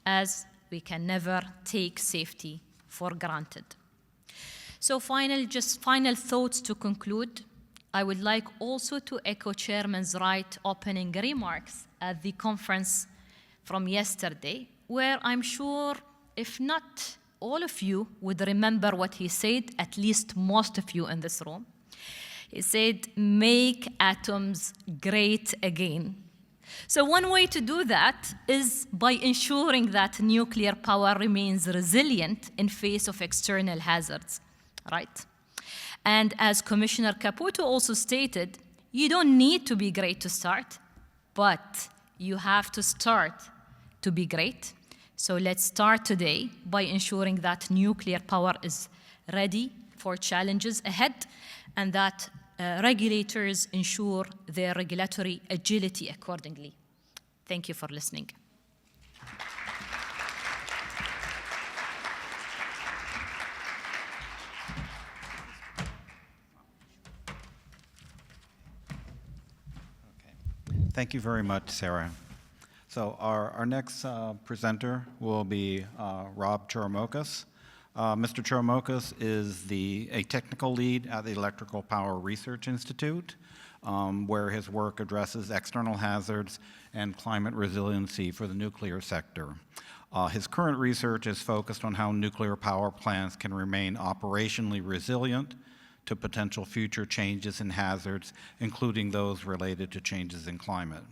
as we can never take safety for granted. So final thoughts to conclude. I would like also to echo Chairman's right opening remarks at the conference from yesterday, where I'm sure, if not all of you would remember what he said, at least most of you in this room. He said, make atoms great again. So one way to do that is by ensuring that nuclear power remains resilient in face of external hazards, right? And as Commissioner Caputo also stated, you don't need to be great to start, but you have to start to be great. So let's start today by ensuring that nuclear power is ready for challenges ahead, and that regulators ensure their regulatory agility accordingly. Thank you for listening. Thank you very much, Sarah. So our next presenter will be Rob Choromokas. Mr. Chiromokos is a technical lead at the Electrical Power Research Institute, where his work addresses external hazards and climate resiliency for the nuclear sector. His current research is focused on how nuclear power plants can remain operationally resilient to potential future changes in hazards, including those related to changes in climate.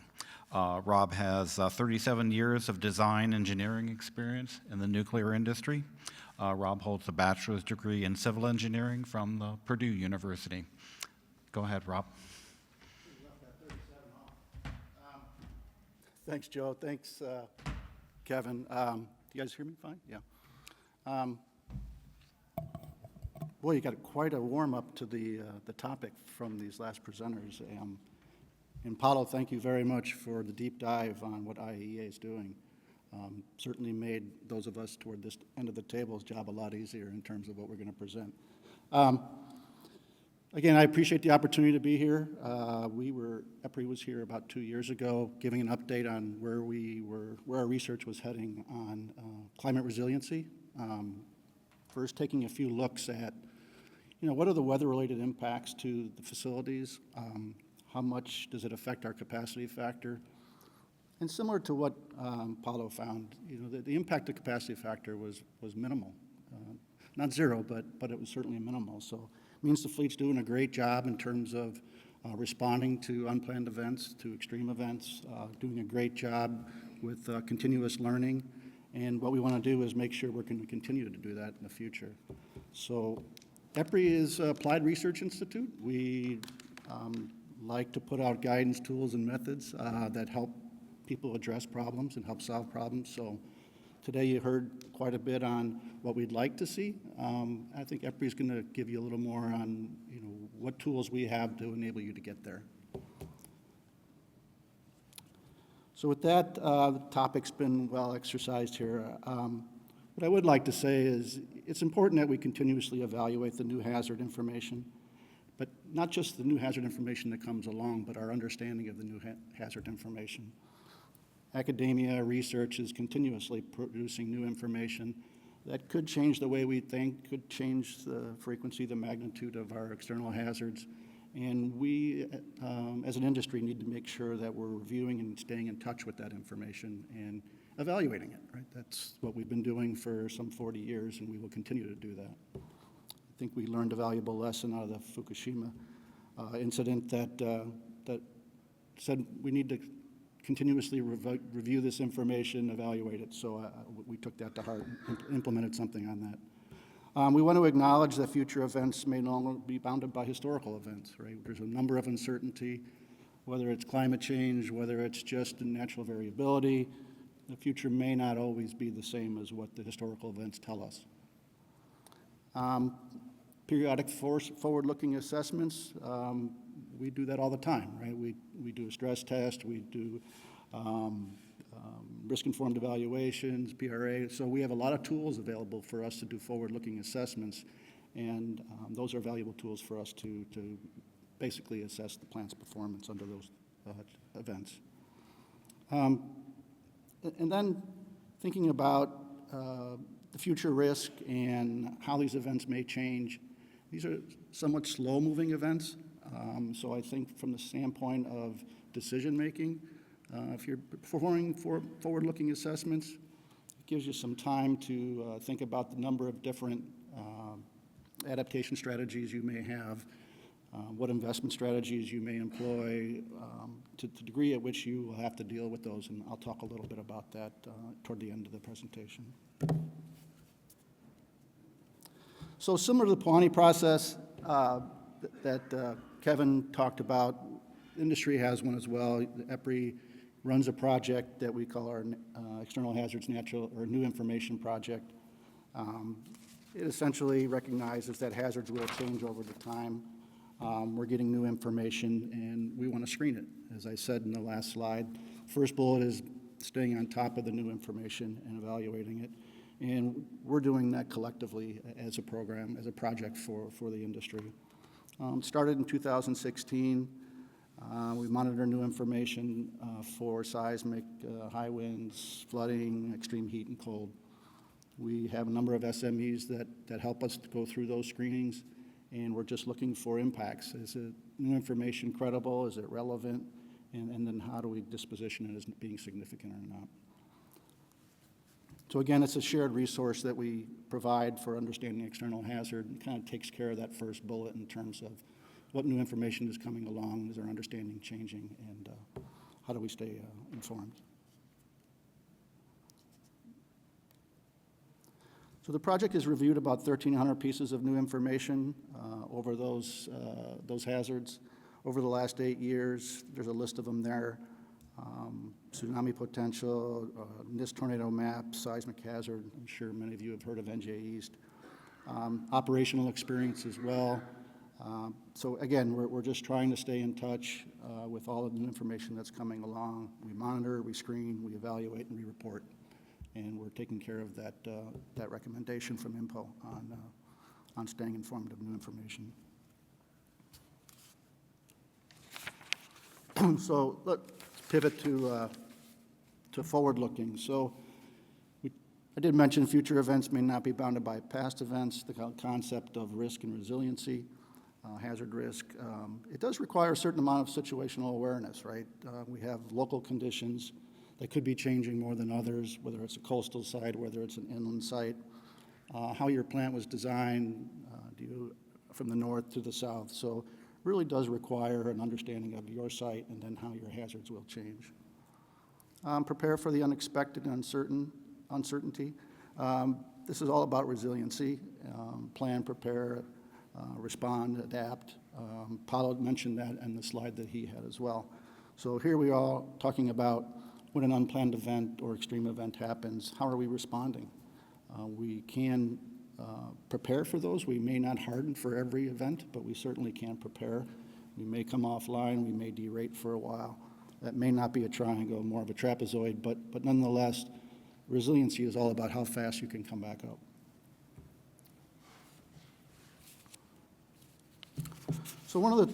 Rob has 37 years of design engineering experience in the nuclear industry. Rob holds a bachelor's degree in civil engineering from Purdue University. Go ahead, Rob. Thanks, Joe. Thanks, Kevin. You guys hear me fine? Yeah. Boy, you got quite a warm-up to the topic from these last presenters. And Paulo, thank you very much for the deep dive on what IAEA is doing. Certainly made those of us toward this end of the table's job a lot easier in terms of what we're going to present. Again, I appreciate the opportunity to be here. EPRI was here about 2 years ago, giving an update on where our research was heading on climate resiliency. First, taking a few looks at, what are the weather-related impacts to the facilities? How much does it affect our capacity factor? And similar to what Paulo found, the impact of capacity factor was minimal. Not zero, but it was certainly minimal. So it means the fleet's doing a great job in terms of responding to unplanned events, to extreme events, doing a great job with continuous learning. And what we want to do is make sure we're going to continue to do that in the future. So EPRI is Applied Research Institute. We like to put out guidance, tools, and methods that help people address problems and help solve problems. So today you heard quite a bit on what we'd like to see. I think EPRI is going to give you a little more on what tools we have to enable you to get there. So with that, the topic's been well exercised here. What I would like to say is it's important that we continuously evaluate the new hazard information, but not just the new hazard information that comes along, but our understanding of the new hazard information. Academia, research is continuously producing new information that could change the way we think, could change the frequency, the magnitude of our external hazards. And we, as an industry, need to make sure that we're reviewing and staying in touch with that information and evaluating it, right? That's what we've been doing for some 40 years, and we will continue to do that. I think we learned a valuable lesson out of the Fukushima incident that said we need to continuously review this information, evaluate it. So we took that to heart and implemented something on that. We want to acknowledge that future events may no longer be bounded by historical events, right? There's a number of uncertainty, whether it's climate change, whether it's just natural variability. The future may not always be the same as what the historical events tell us. Periodic forward-looking assessments, we do that all the time, right? We do a stress test, we do risk-informed evaluations, PRA. So we have a lot of tools available for us to do forward-looking assessments, and those are valuable tools for us to basically assess the plant's performance under those events. And then thinking about the future risk and how these events may change. These are somewhat slow-moving events. So I think from the standpoint of decision-making, if you're performing forward-looking assessments, it gives you some time to think about the number of different adaptation strategies you may have, what investment strategies you may employ, to the degree at which you will have to deal with those, and I'll talk a little bit about that toward the end of the presentation. So similar to the Poani process that Kevin talked about, industry has one as well. EPRI runs a project that we call our External Hazards New Information Project. It essentially recognizes that hazards will change over the time. We're getting new information, and we want to screen it. As I said in the last slide, first bullet is staying on top of the new information and evaluating it. And we're doing that collectively as a program, as a project for the industry. Started in 2016. We monitor new information for seismic, high winds, flooding, extreme heat and cold. We have a number of SMEs that help us to go through those screenings, and we're just looking for impacts. Is the new information credible? Is it relevant? And then how do we disposition it as being significant or not? So again, it's a shared resource that we provide for understanding external hazard, and kind of takes care of that first bullet in terms of what new information is coming along, is our understanding changing, and how do we stay informed. So the project has reviewed about 1,300 pieces of new information over those hazards. Over the last 8 years, there's a list of them there. Tsunami potential, NIST tornado map, seismic hazard. I'm sure many of you have heard of NJ East. Operational experience as well. So again, we're just trying to stay in touch with all of the new information that's coming along. We monitor, we screen, we evaluate, and we report. And we're taking care of that recommendation from INPO on staying informed of new information. So let's pivot to forward-looking. So I did mention future events may not be bounded by past events, the concept of risk and resiliency, hazard risk. It does require a certain amount of situational awareness, right? We have local conditions that could be changing more than others, whether it's a coastal site, whether it's an inland site, how your plant was designed, from the north to the south. So really does require an understanding of your site and then how your hazards will change. Prepare for the unexpected and uncertainty. This is all about resiliency. Plan, prepare, respond, adapt. Paulo mentioned that in the slide that he had as well. So here we are talking about when an unplanned event or extreme event happens, how are we responding? We can prepare for those. We may not harden for every event, but we certainly can prepare. We may come offline, we may derate for a while. That may not be a triangle, more of a trapezoid, but nonetheless, resiliency is all about how fast you can come back up. So one of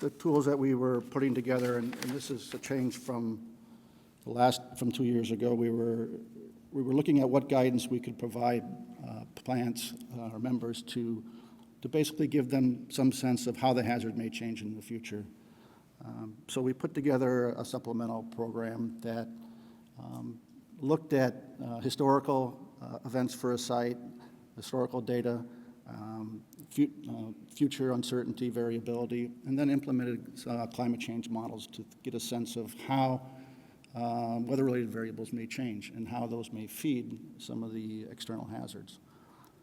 the tools that we were putting together, and this is a change from 2 years ago, we were looking at what guidance we could provide plants or members to basically give them some sense of how the hazard may change in the future. So we put together a supplemental program that looked at historical events for a site, historical data, future uncertainty, variability, and then implemented climate change models to get a sense of how weather-related variables may change and how those may feed some of the external hazards.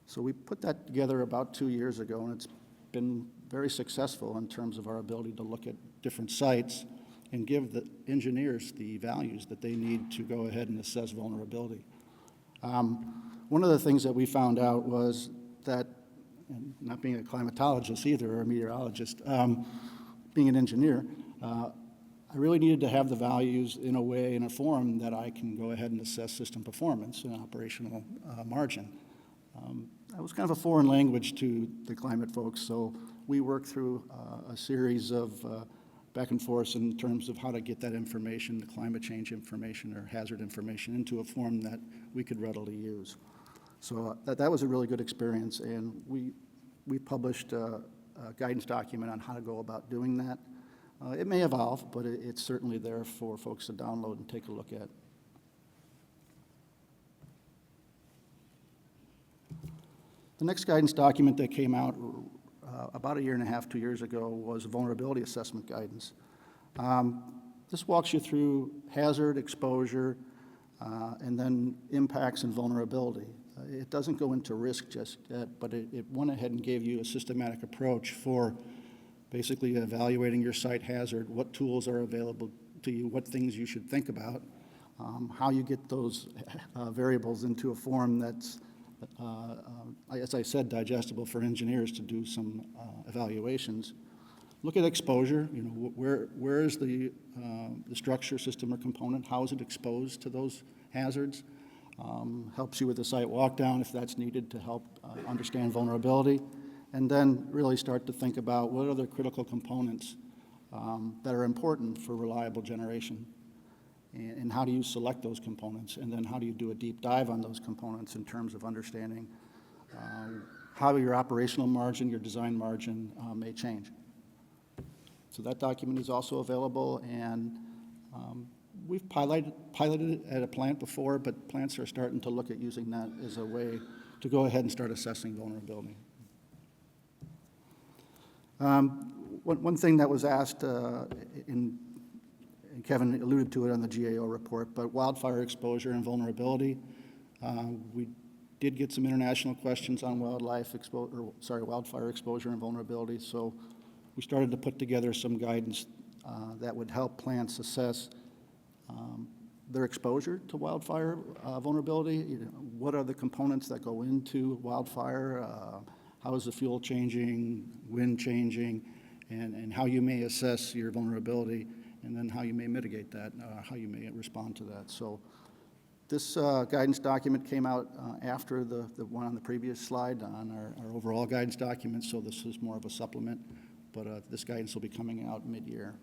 So we put that together about 2 years ago, and it's been very successful in terms of our ability to look at different sites and give the engineers the values that they need to go ahead and assess vulnerability. One of the things that we found out was that, and not being a climatologist either, or a meteorologist, being an engineer, I really needed to have the values in a way, in a form that I can go ahead and assess system performance and operational margin. That was kind of a foreign language to the climate folks, so we worked through a series of back and forth in terms of how to get that information, the climate change information or hazard information, into a form that we could readily use. So that was a really good experience, and we published a guidance document on how to go about doing that. It may evolve, but it's certainly there for folks to download and take a look at. The next guidance document that came out about 1.5 years, 2 years ago was a vulnerability assessment guidance. This walks you through hazard, exposure, and then impacts and vulnerability. It doesn't go into risk just yet, but it went ahead and gave you a systematic approach for basically evaluating your site hazard, what tools are available to you, what things you should think about, how you get those variables into a form that's, as I said, digestible for engineers to do some evaluations. Look at exposure, where is the structure, system, or component, how is it exposed to those hazards? Helps you with the site walk down if that's needed to help understand vulnerability. And then really start to think about what are the critical components that are important for reliable generation. and how do you select those components, and then how do you do a deep dive on those components in terms of understanding how your operational margin, your design margin may change. So that document is also available, and we've piloted it at a plant before, but plants are starting to look at using that as a way to go ahead and start assessing vulnerability. One thing that was asked, and Kevin alluded to it on the GAO report, but wildfire exposure and vulnerability. We did get some international questions on wildfire exposure and vulnerability, so we started to put together some guidance that would help plants assess their exposure to wildfire vulnerability. You know, what are the components that go into wildfire? How is the fuel changing, wind changing, and how you may assess your vulnerability, and then how you may mitigate that, how you may respond to that. So this guidance document came out after the one on the previous slide on our overall guidance document, so this is more of a supplement, but this guidance will be coming out mid-year.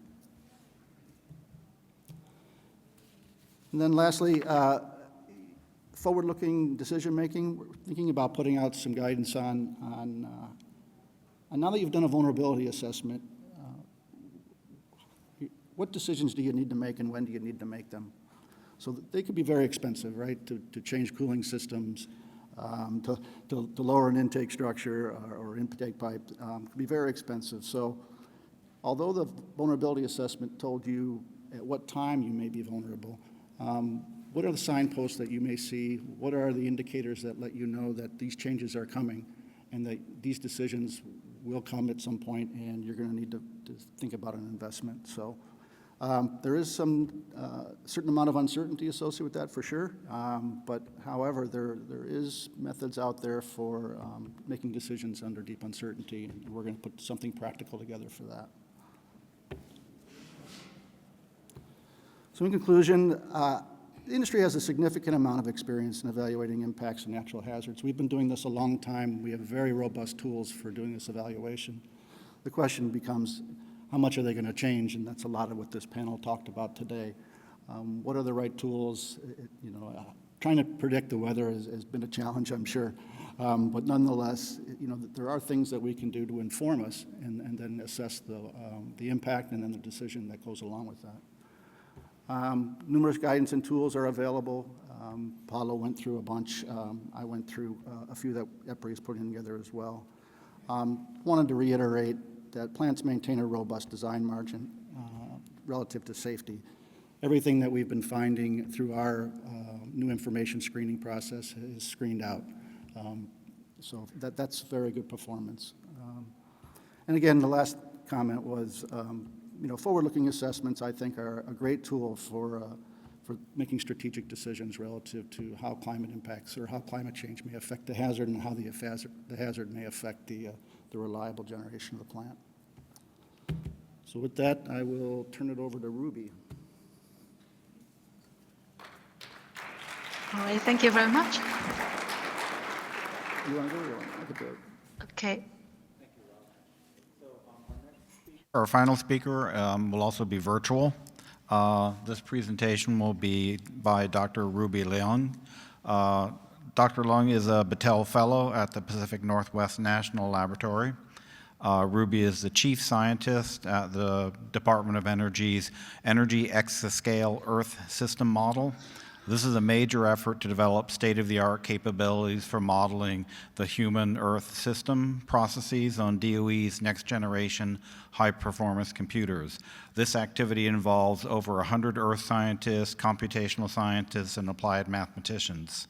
And then lastly, forward-looking decision-making. We're thinking about putting out some guidance on now that you've done a vulnerability assessment, what decisions do you need to make and when do you need to make them? So they could be very expensive, right, to change cooling systems, to lower an intake structure or intake pipe, could be very expensive. So although the vulnerability assessment told you at what time you may be vulnerable, what are the signposts that you may see? What are the indicators that let you know that these changes are coming and that these decisions will come at some point and you're going to need to think about an investment? So there is some certain amount of uncertainty associated with that for sure, but however, there is methods out there for making decisions under deep uncertainty, and we're going to put something practical together for that. So in conclusion, the industry has a significant amount of experience in evaluating impacts and natural hazards. We've been doing this a long time. We have very robust tools for doing this evaluation. The question becomes, how much are they going to change? And that's a lot of what this panel talked about today. What are the right tools? Trying to predict the weather has been a challenge, I'm sure. But nonetheless, there are things that we can do to inform us and then assess the impact and then the decision that goes along with that. Numerous guidance and tools are available. Paulo went through a bunch. I went through a few that EPRI is putting together as well. Wanted to reiterate that plants maintain a robust design margin relative to safety. Everything that we've been finding through our new information screening process is screened out. So that's very good performance. And again, the last comment was, forward-looking assessments, I think, are a great tool for making strategic decisions relative to how climate impacts or how climate change may affect the hazard and how the hazard may affect the reliable generation of the plant. So with that, I will turn it over to Ruby. All right, thank you very much. You want to go or you want I could do it? Okay. Our final speaker will also be virtual. This presentation will be by Dr. Ruby Leung. Dr. Leung is a Battelle Fellow at the Pacific Northwest National Laboratory. Ruby is the Chief Scientist at the Department of Energy's Energy Exascale Earth System Model. This is a major effort to develop state-of-the-art capabilities for modeling the human Earth system processes on DOE's next-generation high-performance computers. This activity involves over 100 Earth scientists, computational scientists, and applied mathematicians.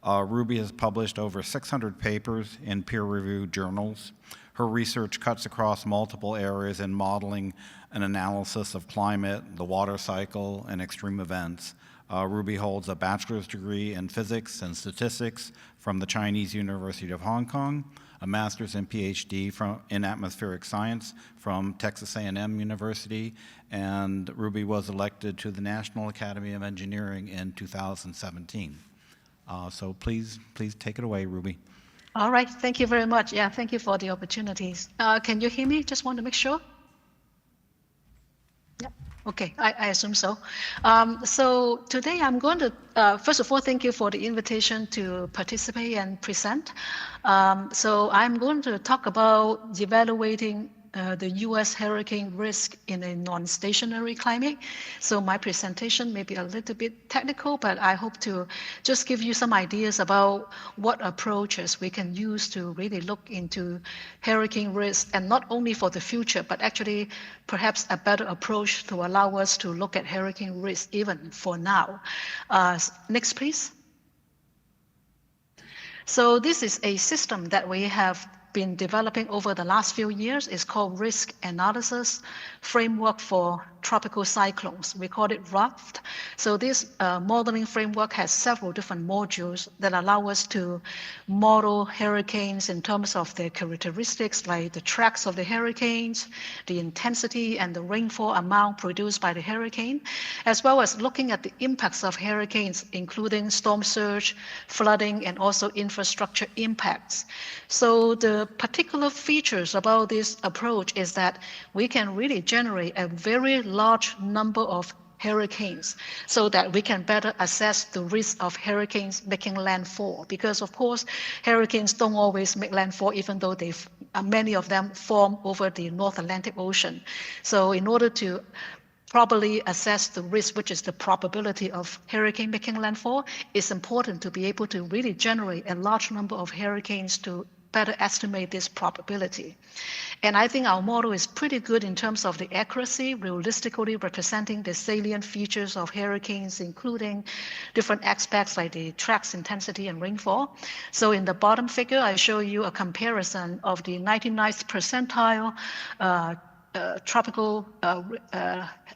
Ruby has published over 600 papers in peer-reviewed journals. Her research cuts across multiple areas in modeling and analysis of climate, the water cycle, and extreme events. Ruby holds a bachelor's degree in physics and statistics from the Chinese University of Hong Kong, a master's and PhD in atmospheric science from Texas A&M University, and Ruby was elected to the National Academy of Engineering in 2017. So please take it away, Ruby. All right, thank you very much. Yeah, thank you for the opportunities. Can you hear me? Just want to make sure. Yep. Okay, I assume so. So today I'm going to, first of all, thank you for the invitation to participate and present. So I'm going to talk about evaluating the U.S. hurricane risk in a non-stationary climate. So my presentation may be a little bit technical, but I hope to just give you some ideas about what approaches we can use to really look into hurricane risk, and not only for the future, but actually perhaps a better approach to allow us to look at hurricane risk even for now. Next, please. So this is a system that we have been developing over the last few years. It's called Risk Analysis Framework for Tropical Cyclones. We call it RAFT. So this modeling framework has several different modules that allow us to model hurricanes in terms of their characteristics, like the tracks of the hurricanes, the intensity and the rainfall amount produced by the hurricane, as well as looking at the impacts of hurricanes, including storm surge, flooding, and also infrastructure impacts. So the particular features about this approach is that we can really generate a very large number of hurricanes so that we can better assess the risk of hurricanes making landfall. Because of course, hurricanes don't always make landfall, even though many of them form over the North Atlantic Ocean. So in order to properly assess the risk, which is the probability of hurricane making landfall, it's important to be able to really generate a large number of hurricanes to better estimate this probability. And I think our model is pretty good in terms of the accuracy, realistically representing the salient features of hurricanes, including different aspects like the tracks, intensity, and rainfall. So in the bottom figure, I show you a comparison of the 99th percentile tropical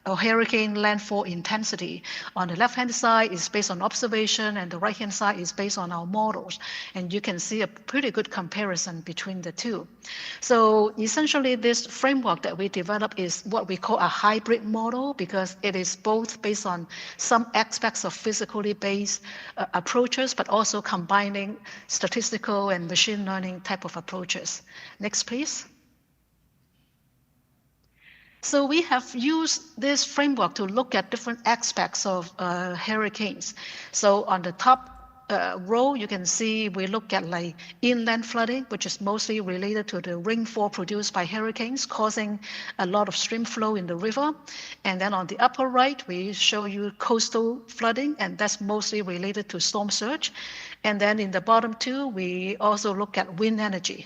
or hurricane landfall intensity. On the left-hand side is based on observation, and the right-hand side is based on our models. And you can see a pretty good comparison between the two. So essentially, this framework that we developed is what we call a hybrid model, because it is both based on some aspects of physically based approaches, but also combining statistical and machine learning type of approaches. Next, please. So we have used this framework to look at different aspects of hurricanes. So on the top row, you can see we look at like inland flooding, which is mostly related to the rainfall produced by hurricanes, causing a lot of stream flow in the river. And then on the upper right, we show you coastal flooding, and that's mostly related to storm surge. And then in the bottom two, we also look at wind energy,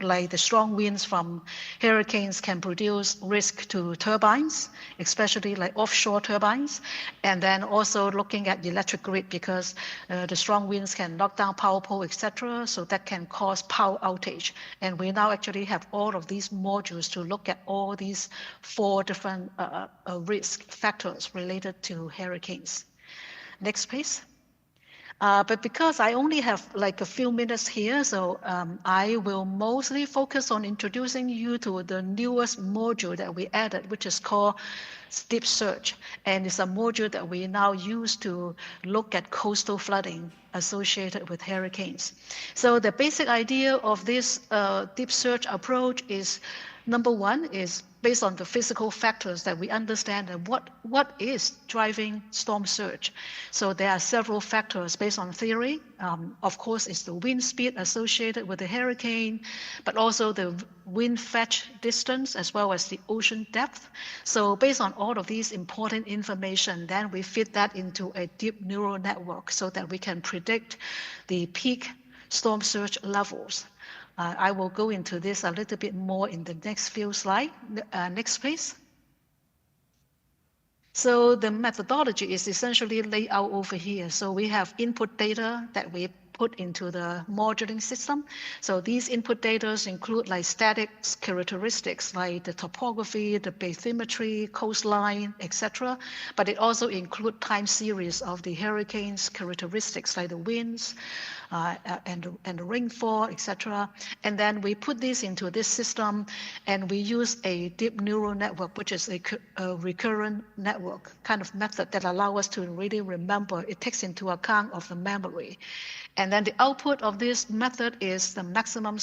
like the strong winds from hurricanes can produce risk to turbines, especially like offshore turbines. And then also looking at the electric grid, because the strong winds can knock down power pole, etc. So that can cause power outage. And we now actually have all of these modules to look at all these 4 different risk factors related to hurricanes. Next, please. But because I only have like a few minutes here, so I will mostly focus on introducing you to the newest module that we added, which is called Deep Search. And it's a module that we now use to look at coastal flooding associated with hurricanes. So the basic idea of this Deep Search approach is, number one, is based on the physical factors that we understand and what is driving storm surge. So there are several factors based on theory. Of course, it's the wind speed associated with the hurricane, but also the wind fetch distance as well as the ocean depth. So based on all of these important information, then we fit that into a deep neural network so that we can predict the peak storm surge levels. I will go into this a little bit more in the next few slides. Next, please. So the methodology is essentially laid out over here. So we have input data that we put into the modeling system. So these input data include like static characteristics like the topography, the bathymetry, coastline, etc. But it also includes time series of the hurricane's characteristics like the winds and the rainfall, etc. And then we put this into this system, and we use a deep neural network, which is a recurrent network kind of method that allows us to really remember. It takes into account of the memory. And And then the output of this method is the maximum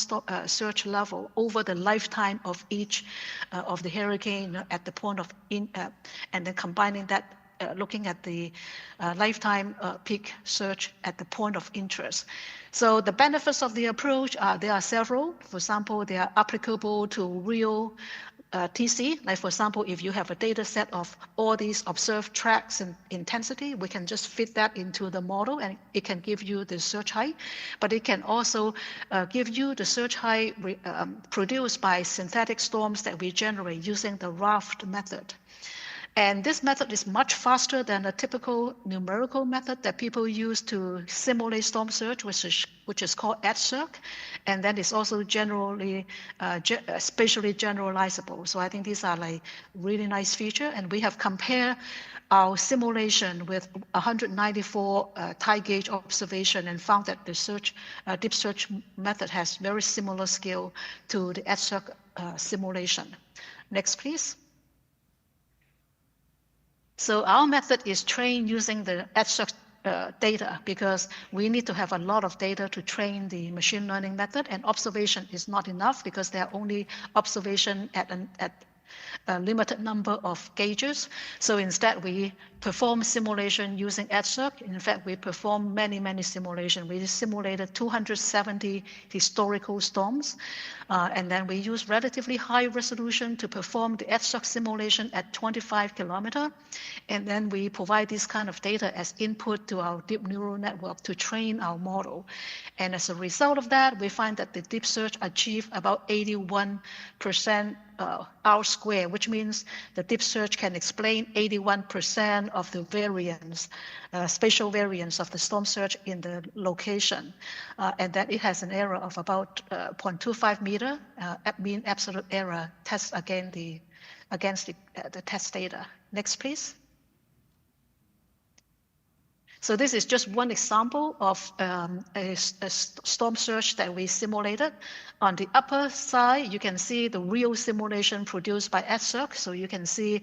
surge level over the lifetime of each of the hurricane at the point of, and then combining that, looking at the lifetime peak surge at the point of interest. So the benefits of the approach, there are several. For example, they are applicable to real TC. Like for example, if you have a data set of all these observed tracks and intensity, we can just fit that into the model and it can give you the surge height. But it can also give you the surge height produced by synthetic storms that we generate using the raft method. And this method is much faster than a typical numerical method that people use to simulate storm surge, which is called EdCirc. And then it's also generally, spatially generalizable. So I think these are like really nice feature. And we have compared our simulation with 194 tide gauge observation and found that the deep search method has very similar scale to the EdCirc simulation. Next, please. So our method is trained using the EdCirc data because we need to have a lot of data to train the machine learning method, and observation is not enough because there are only observation at a limited number of gauges. So instead, we perform simulation using EdCirc. In fact, we perform many simulations. We simulated 270 historical storms. And then we use relatively high resolution to perform the EdCirc simulation at 25 kilometers. And then we provide this kind of data as input to our deep neural network to train our model. And as a result of that, we find that the deep search achieved about 81% R square, which means the deep search can explain 81% of the variance, spatial variance of the storm surge in the location, and that it has an error of about 0.25 meter mean absolute error test against the test data. Next, please. So this is just one example of a storm surge that we simulated. On the upper side, you can see the real simulation produced by EdCirc. So you can see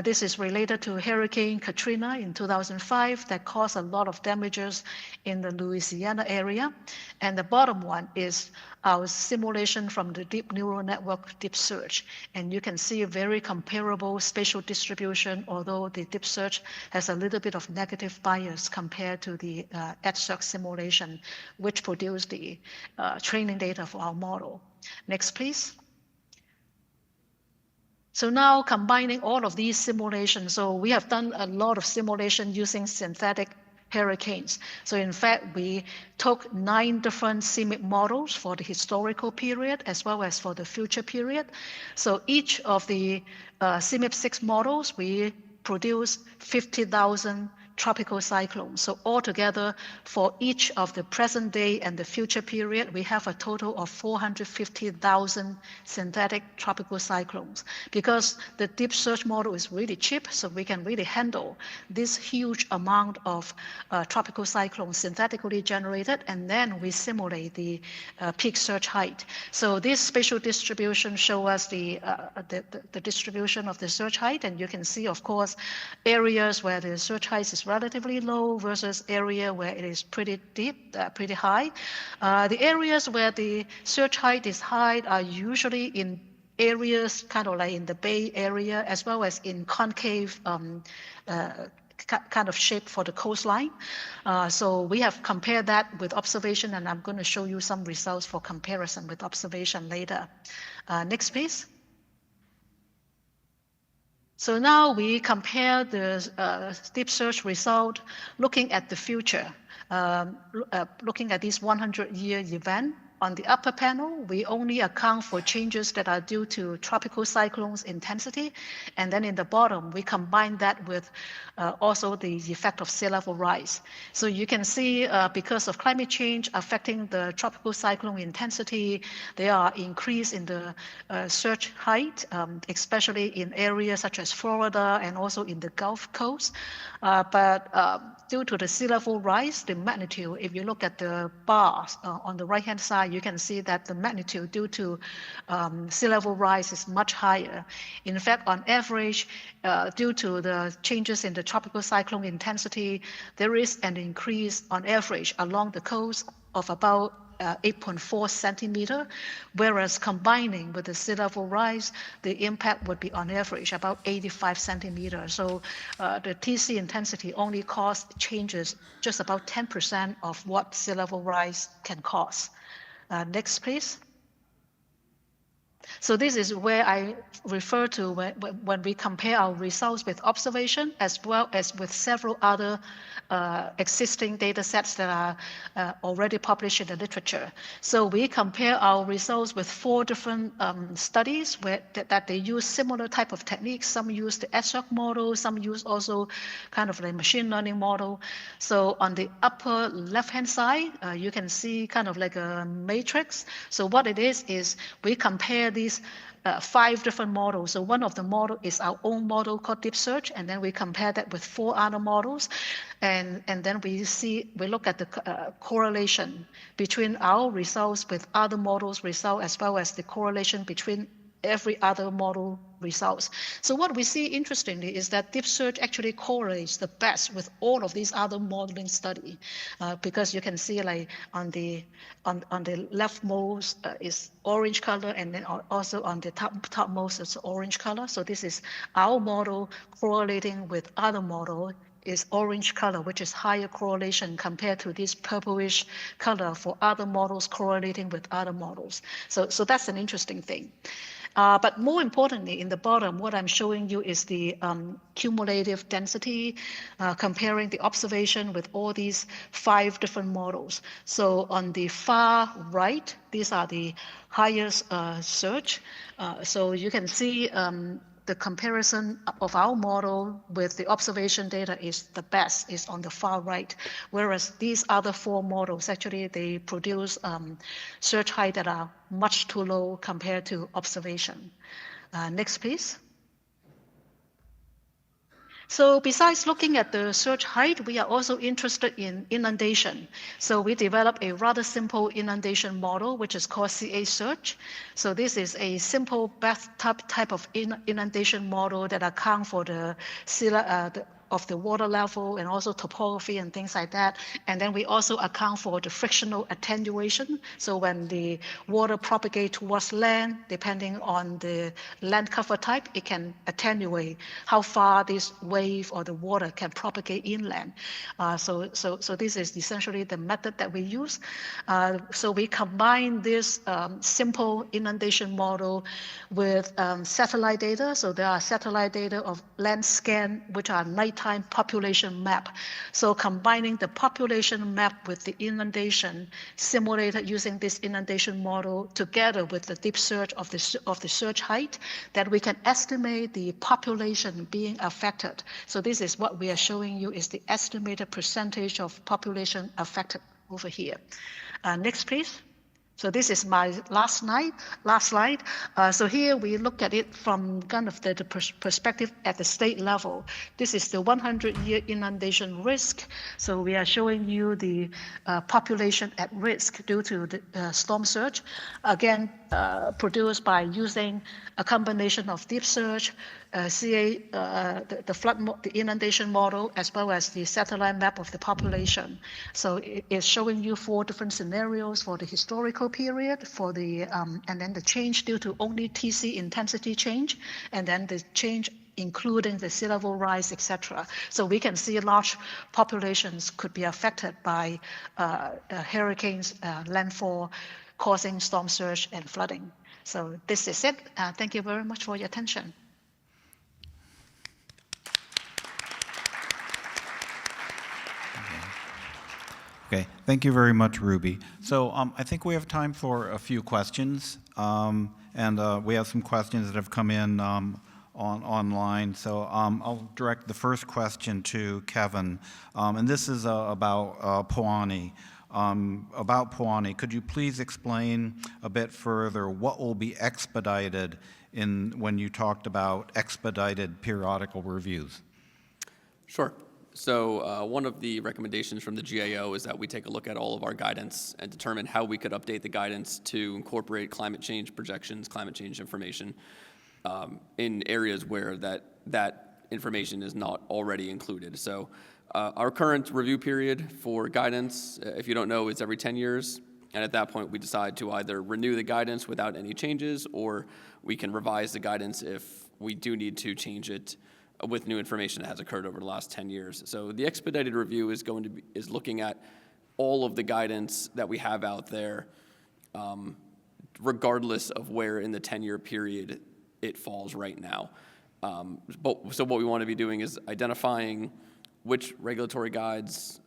this is related to Hurricane Katrina in 2005 that caused a lot of damages in the Louisiana area. And the bottom one is our simulation from the deep neural network deep search. And you can see a very comparable spatial distribution, although the deep search has a little bit of negative bias compared to the EdCirc simulation, which produced the training data for our model. Next, please. So now combining all of these simulations, so we have done a lot of simulation using synthetic hurricanes. So in fact, we took 9 different CMIP models for the historical period as well as for the future period. So each of the CMIP 6 models, we produced 50,000 tropical cyclones. So altogether, for each of the present day and the future period, we have a total of 450,000 synthetic tropical cyclones. Because the deep search model is really cheap, so we can really handle this huge amount of tropical cyclones synthetically generated, and then we simulate the peak surge height. So this spatial distribution shows us the distribution of the surge height, and you can see, of course, areas where the surge height is relatively low versus area where it is pretty deep, pretty high. The areas where the surge height is high are usually in areas kind of like in the Bay Area, as well as in concave kind of shape for the coastline. So we have compared that with observation, and I'm going to show you some results for comparison with observation later. Next, please. So now we compare the deep search result looking at the future, looking at this 100-year event. On the upper panel, we only account for changes that are due to tropical cyclones intensity. And then in the bottom, we combine that with also the effect of sea level rise. So you can see because of climate change affecting the tropical cyclone intensity, there are increase in the surge height, especially in areas such as Florida and also in the Gulf Coast. But due to the sea level rise, the magnitude, if you look at the bars on the right-hand side, you can see that the magnitude due to sea level rise is much higher. In fact, on average, due to the changes in the tropical cyclone intensity, there is an increase on average along the coast of about 8.4 centimeter, whereas combining with the sea level rise, the impact would be on average about 85 centimeters. So the TC intensity only changes just about 10% of what sea level rise can cause. Next, please. So this is where I refer to when we compare our results with observation as well as with several other existing data sets that are already published in the literature. So we compare our results with 4 different studies that they use similar type of techniques. Some use the ESOC model, some use also kind of like machine learning model. So on the upper left-hand side, you can see kind of like a matrix. So what it is we compare these 5 different models. So one of the model is our own model called Deep Search, and then we compare that with 4 other models, and then we look at the correlation between our results with other models' results, as well as the correlation between every other model results. So what we see interestingly is that Deep Search actually correlates the best with all of these other modeling study, because you can see like on the leftmost is orange color, and then also on the topmost is orange color. So this is our model correlating with other model is orange color, which is higher correlation compared to this purplish color for other models correlating with other models. So that's an interesting thing. But more importantly, in the bottom, what I'm showing you is the cumulative density, comparing the observation with all these 5 different models. So on the far right, these are the highest search. So you can see the comparison of our model with the observation data is the best, is on the far right, whereas these other 4 models, actually, they produce search height that are much too low compared to observation. Next, please. So besides looking at the search height, we are also interested in inundation. So we developed a rather simple inundation model, which is called CA search. So this is a simple bathtub type of inundation model that account for the of the water level and also topography and things like that. And then we also account for the frictional attenuation. So when the water propagates towards land, depending on the land cover type, it can attenuate how far this wave or the water can propagate inland. So this is essentially the method that we use. So we combine this simple inundation model with satellite data. So there are satellite data of land scan, which are nighttime population map. So combining the population map with the inundation simulated using this inundation model together with the deep search of the search height, that we can estimate the population being affected. So this is what we are showing you is the estimated percentage of population affected over here. Next, please. So this is my last slide. So here we look at it from kind of the perspective at the state level. This is the 100-year inundation risk. So we are showing you the population at risk due to the storm surge, again, produced by using a combination of deep search, CA, the inundation model, as well as the satellite map of the population. So it is showing you 4 different scenarios for the historical period, for the and then the change due to only TC intensity change, and then the change including the sea level rise, etc. So we can see large populations could be affected by hurricanes, landfall, causing storm surge and flooding. So this is it. Thank you very much for your attention. Okay, thank you very much, Ruby. So I think we have time for a few questions, and we have some questions that have come in online. So I'll direct the first question to Kevin, and this is about Pohani. About Pohani, could you please explain a bit further what will be expedited when you talked about expedited periodical reviews? Sure. So one of the recommendations from the GAO is that we take a look at all of our guidance and determine how we could update the guidance to incorporate climate change projections, climate change information in areas where that information is not already included. So Our current review period for guidance, if you don't know, is every 10 years. And at that point, we decide to either renew the guidance without any changes, or we can revise the guidance if we do need to change it with new information that has occurred over the last 10 years. So the expedited review is looking at all of the guidance that we have out there, regardless of where in the 10-year period it falls right now. So what we want to be doing is identifying which regulatory guides,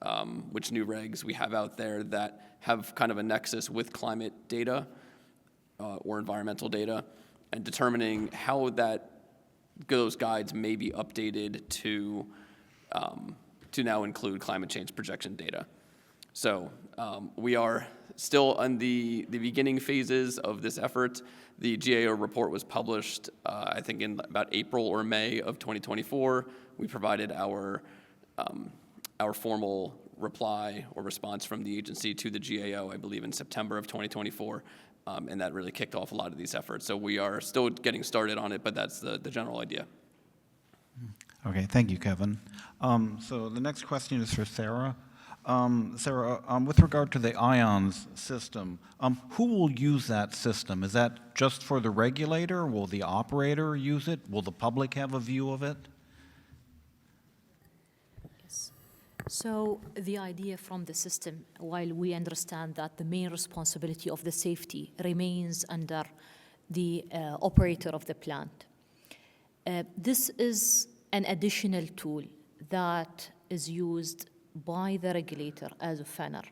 which new regs we have out there that have kind of a nexus with climate data or environmental data, and determining how those guides may be updated to now include climate change projection data. So we are still in the beginning phases of this effort. The GAO report was published, I think, in about April or May of 2024. We provided our formal reply or response from the agency to the GAO, I believe, in September of 2024, and that really kicked off a lot of these efforts. So we are still getting started on it, but that's the general idea. Okay, thank you, Kevin. So the next question is for Sarah. Sarah, with regard to the IONS system, who will use that system? Is that just for the regulator? Will the operator use it? Will the public have a view of it? So the idea from the system, while we understand that the main responsibility of the safety remains under the operator of the plant, this is an additional tool that is used by the regulator as a FANR,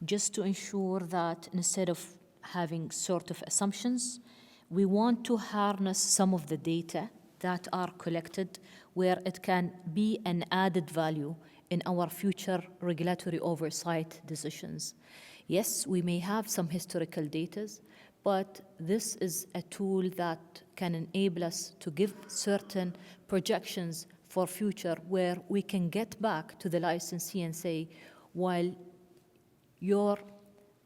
just to ensure that instead of having sort of assumptions, we want to harness some of the data that are collected where it can be an added value in our future regulatory oversight decisions. Yes, we may have some historical data, but this is a tool that can enable us to give certain projections for future where we can get back to the licensee and say, while your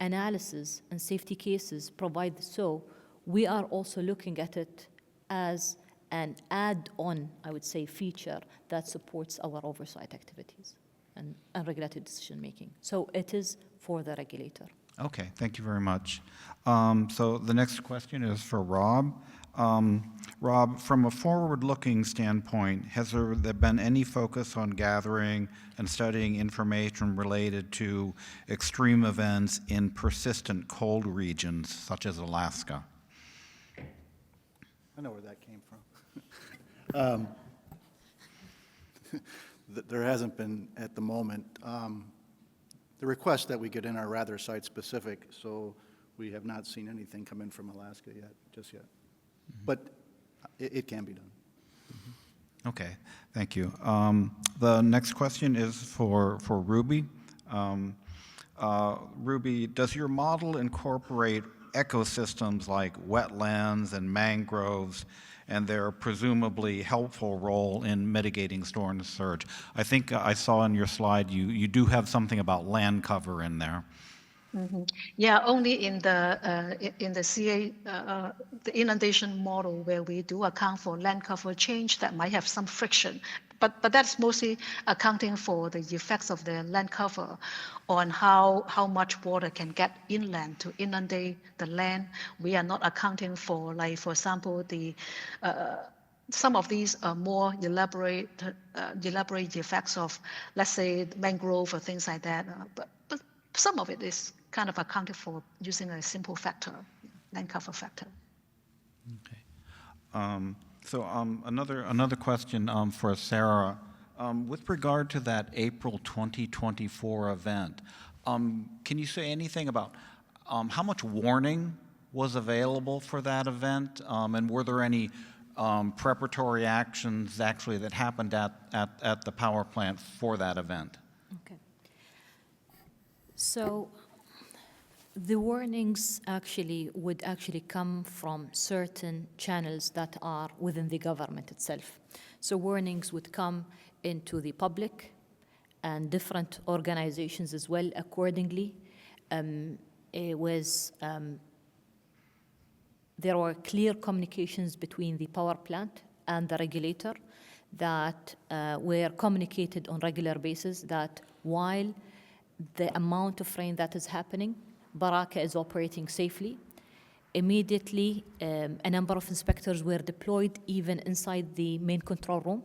analysis and safety cases provide so, we are also looking at it as an add-on, I would say, feature that supports our oversight activities and regulatory decision-making. So it is for the regulator. Okay, thank you very much. So the next question is for Rob. Rob, from a forward-looking standpoint, has there been any focus on gathering and studying information related to extreme events in persistent cold regions, such as Alaska? I know where that came from. There hasn't been at the moment. The requests that we get in are rather site-specific, so we have not seen anything come in from Alaska yet, just yet. Mm-hmm. But it can be done. Mm-hmm. Okay, thank you. The next question is for Ruby. Ruby, does your model incorporate ecosystems like wetlands and mangroves and their presumably helpful role in mitigating storm surge? I think I saw in your slide you do have something about land cover in there. Mm-hmm. Yeah, only in the CA, the inundation model, where we do account for land cover change that might have some friction, but that's mostly accounting for the effects of the land cover on how much water can get inland to inundate the land. We are not accounting for, like, for example, the some of these are more elaborate effects of, let's say, mangrove or things like that. But some of it is kind of accounted for using a simple factor, land cover factor. Okay. So another question for Sarah. With regard to that April 2024 event, can you say anything about how much warning was available for that event, and were there any preparatory actions actually that happened at the power plant for that event? Okay. So the warnings would actually come from certain channels that are within the government itself. So warnings would come into the public and different organizations as well accordingly. There were clear communications between the power plant and the regulator that were communicated on regular basis, that while the amount of rain that is happening, Baraka is operating safely. Immediately, a number of inspectors were deployed even inside the main control room.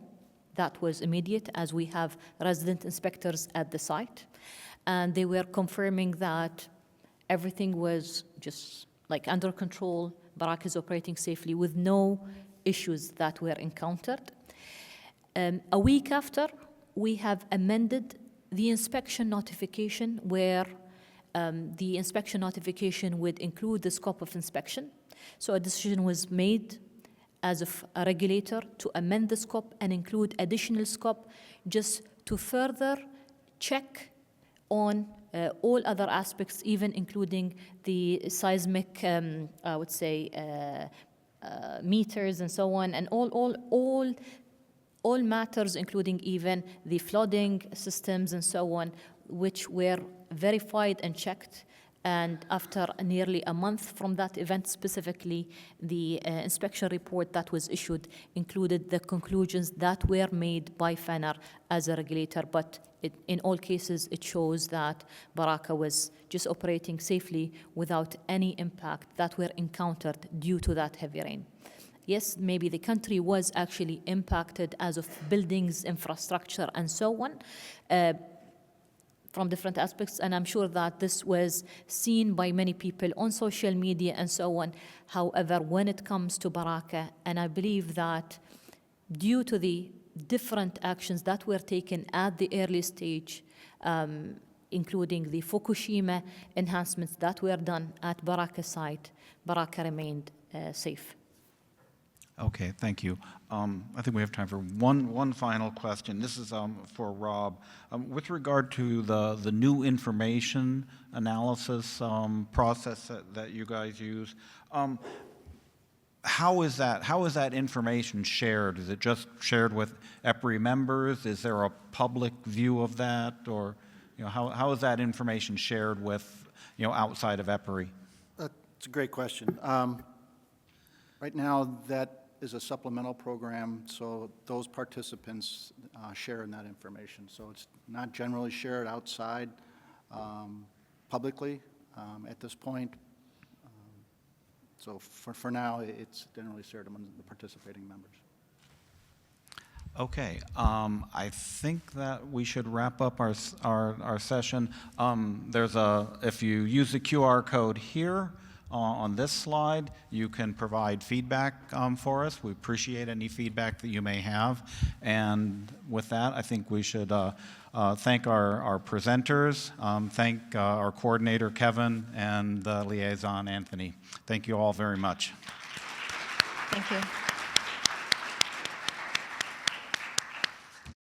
That was immediate, as we have resident inspectors at the site. And they were confirming that everything was just like under control. Baraka is operating safely with no issues that were encountered. A week after, we have amended the inspection notification where the inspection notification would include the scope of inspection. So a decision was made as of a regulator to amend the scope and include additional scope just to further check on all other aspects, even including the seismic, I would say, meters and so on, and all matters, including even the flooding systems and so on, which were verified and checked. And after nearly a month from that event specifically, the inspection report that was issued included the conclusions that were made by FANAR as a regulator. But in all cases, it shows that Baraka was just operating safely without any impact that were encountered due to that heavy rain. Yes, maybe the country was actually impacted as of buildings, infrastructure, and so on, from different aspects, and I'm sure that this was seen by many people on social media and so on. However, when it comes to Baraka, and I believe that due to the different actions that were taken at the early stage, including the Fukushima enhancements that were done at Baraka site, Baraka remained safe. Okay, thank you. I think we have time for one final question. This is for Rob. With regard to the new information analysis process that you guys use, how is that information shared? Is it just shared with EPRI members? Is there a public view of that, or how is that information shared with outside of EPRI? That's a great question. Right now, that is a supplemental program, so those participants share in that information. So it's not generally shared outside publicly at this point. So for now, it's generally shared among the participating members. Okay, I think that we should wrap up our session. If you use the QR code here, on this slide, you can provide feedback for us. We appreciate any feedback that you may have. And with that, I think we should thank our presenters, thank our coordinator, Kevin, and the liaison, Anthony. Thank you all very much. Thank you.